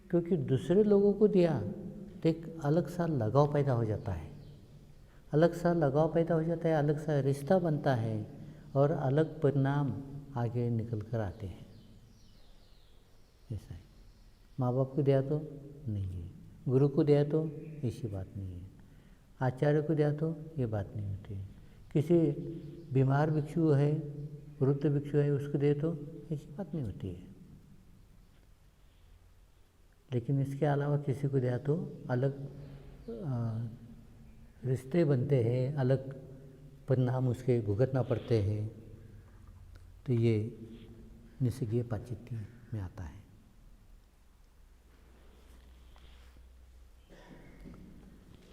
क्योंकि दूसरे लोगों को दिया तो एक अलग सा लगाव पैदा हो जाता है, अलग सा लगाव पैदा हो जाता है, अलग सा रिश्ता बनता है और अलग परिणाम आगे निकल कर आते हैं। ऐसा है। माँ बाप को दिया तो नहीं है, गुरु को दिया तो ऐसी बात नहीं है, आचार्य को दिया तो ये बात नहीं होती है। किसी बीमार भिक्षु है, वृद्ध भिक्षु है, उसको दे तो ऐसी बात नहीं होती है। लेकिन इसके अलावा किसी को दिया तो अलग रिश्ते बनते हैं, अलग परिणाम उसके भुगतना पड़ते हैं। तो ये निसर्गीय पाचित्य में आता है।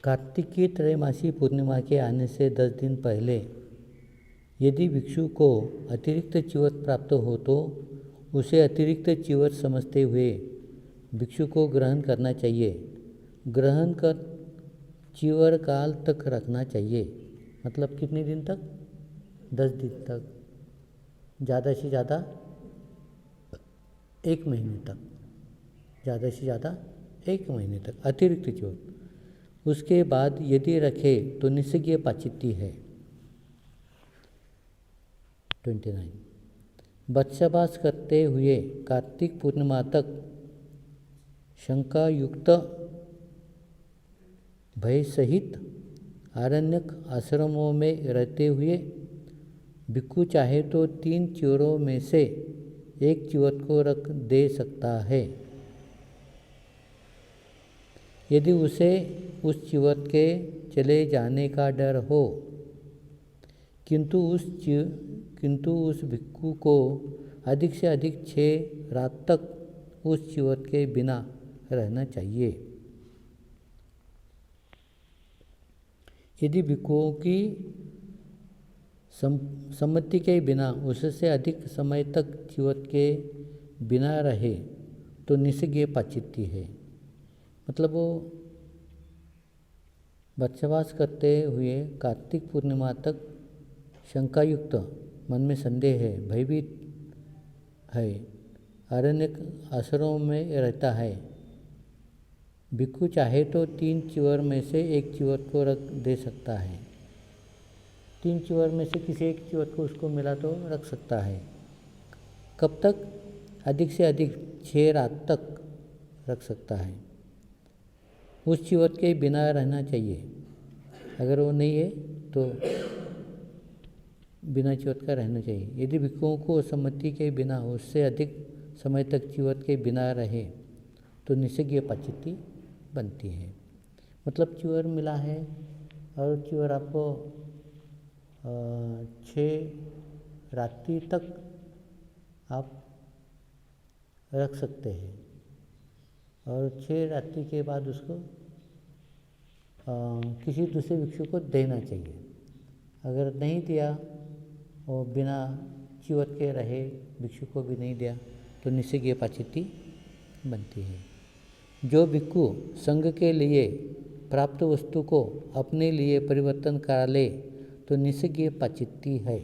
कार्तिक की त्रैमासी पूर्णिमा के आने से 10 दिन पहले यदि भिक्षु को अतिरिक्त चिवट प्राप्त हो तो उसे अतिरिक्त चिवट समझते हुए भिक्षु को ग्रहण करना चाहिए। ग्रहण कर चिवर काल तक रखना चाहिए। मतलब कितने दिन तक? 10 दिन तक, ज़्यादा से ज़्यादा 1 महीने तक, ज़्यादा से ज़्यादा 1 महीने तक अतिरिक्त चिवट। उसके बाद यदि रखे तो निसर्गीय पाचित्य है। 29 बत्सवास करते हुए कार्तिक पूर्णिमा तक शंका युक्त भय सहित आरण्यक आश्रमों में रहते हुए भिक्षु चाहे तो 3 चिवरों में से 1 चिवट को रख दे सकता है। यदि उसे उस चिवट के चले जाने का डर हो, किंतु उस भिक्षु को अधिक से अधिक 6 रात तक उस चिवट के बिना रहना चाहिए। यदि भिक्षुओं की सम्मति के बिना उससे अधिक समय तक चिवट के बिना रहे तो निसर्गीय पाचित्य है। मतलब वो बत्सवास करते हुए कार्तिक पूर्णिमा तक शंकायुक्त, मन में संदेह है, भयभीत है, आरण्यक आश्रमों में रहता है। भिक्षु चाहे तो 3 चिवर में से 1 चिवर को रख दे सकता है। 3 चिवर में से किसी एक चिवर को उसको मिला तो रख सकता है। कब तक? अधिक से अधिक 6 रात तक रख सकता है। उस चिवट के बिना रहना चाहिए। अगर वो नहीं है तो बिना चिवट का रहना चाहिए। यदि भिक्षुओं को सम्मति के बिना उससे अधिक समय तक चिवट के बिना रहे तो निसर्गीय पाचित्य बनती है। मतलब चिवर मिला है और चिवर आपको 6 रात्रि तक आप रख सकते हैं और 6 रात्रि के बाद उसको किसी दूसरे भिक्षु को देना चाहिए। अगर नहीं दिया और बिना चिवट के रहे, भिक्षु को भी नहीं दिया तो निसर्गीय पाचित्य बनती है। जो भिक्षु संघ के लिए प्राप्त वस्तु को अपने लिए परिवर्तन करा ले तो निसर्गीय पाचित्य है।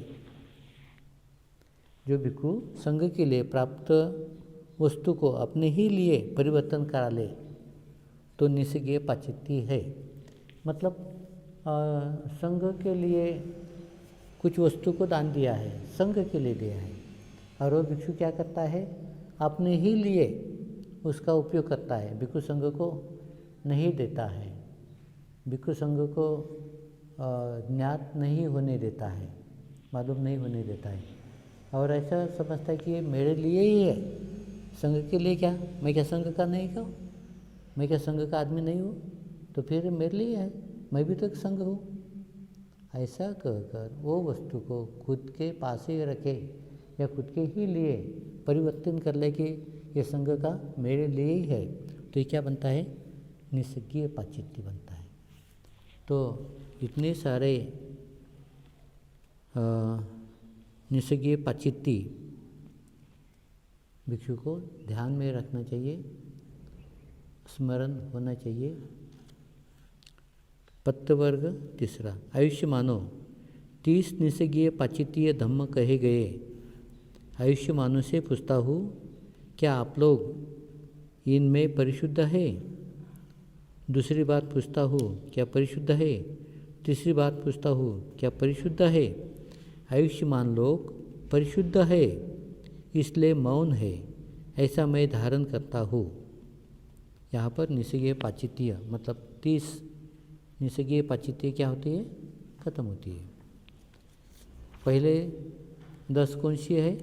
जो भिक्षु संघ के लिए प्राप्त वस्तु को अपने ही लिए परिवर्तन करा ले तो निसर्गीय पाचित्य है। मतलब संघ के लिए कुछ वस्तु को दान दिया है, संघ के लिए दिया है, और वो भिक्षु क्या करता है? अपने ही लिए उसका उपयोग करता है, भिक्षु संघ को नहीं देता है, भिक्षु संघ को ज्ञात नहीं होने देता है, मालूम नहीं होने देता है, और ऐसा समझता है कि ये मेरे लिए ही है, संघ के लिए क्या? मैं क्या संघ का नहीं का? मैं क्या संघ का आदमी नहीं हूँ? तो फिर मेरे लिए है, मैं भी तो एक संघ हूँ। ऐसा कहकर वो वस्तु को खुद के पास ही रखे या खुद के ही लिए परिवर्तन कर ले कि ये संघ का मेरे लिए ही है, तो ये क्या बनता है? निसर्गीय पाचित्य बनता है। तो इतने सारे निसर्गीय पाचित्य भिक्षु को ध्यान में रखना चाहिए, स्मरण होना चाहिए। पत्रवर्ग 3 आयुष्य मानो 30 निसर्गीय पाचित्य धम्म कहे गए। आयुष्य मानो से पूछता हूँ क्या आप लोग इनमें परिशुद्ध है? दूसरी बात पूछता हूँ, क्या परिशुद्ध है? तीसरी बात पूछता हूँ, क्या परिशुद्ध है? आयुष्मान लोग परिशुद्ध है, इसलिए मौन है, ऐसा मैं धारण करता हूँ। यहाँ पर निषेधीय पाचित्य मतलब 30 निषेधीय पाचित्य क्या होती है? खत्म होती है। पहले 10 कौन सी है?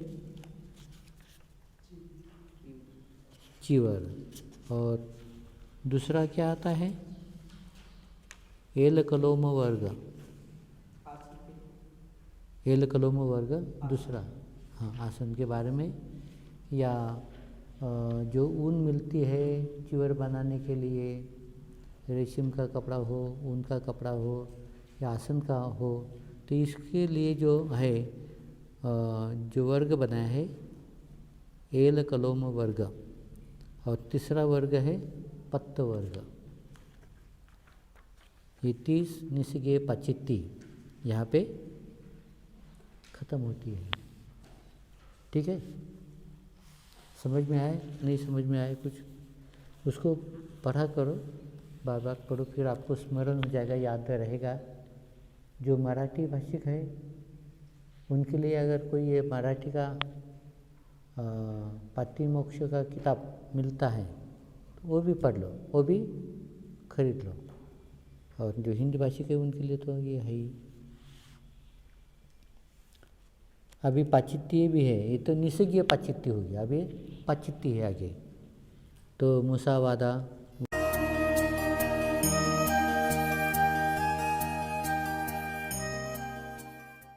चीवर। और दूसरा क्या आता है? एल कलोम वर्ग। एल कलोम वर्ग दूसरा। हाँ, आसन के बारे में, या जो ऊन मिलती है चीवर बनाने के लिए, रेशम का कपड़ा हो, ऊन का कपड़ा हो या आसन का हो, तो इसके लिए जो है जो वर्ग बनाया है एल कलोम वर्ग, और तीसरा वर्ग है पत्त वर्ग। ये 30 निषेधीय पाचित्य यहाँ पे खत्म होती है। ठीक है, समझ में आए? नहीं समझ में आए कुछ, उसको पढ़ा करो, बार बार पढ़ो, फिर आपको स्मरण हो जाएगा, याद रहेगा। जो मराठी भाषिक है उनके लिए अगर कोई ये मराठी का पातिमोक्ष का किताब मिलता है तो वो भी पढ़ लो, वो भी खरीद लो। और जो हिंदी भाषिक है उनके लिए तो ये है ही। अभी पाचित्य भी है, ये तो निषेधीय पाचित्य हो गया, अभी पाचित्य है आगे। तो मुसावादा,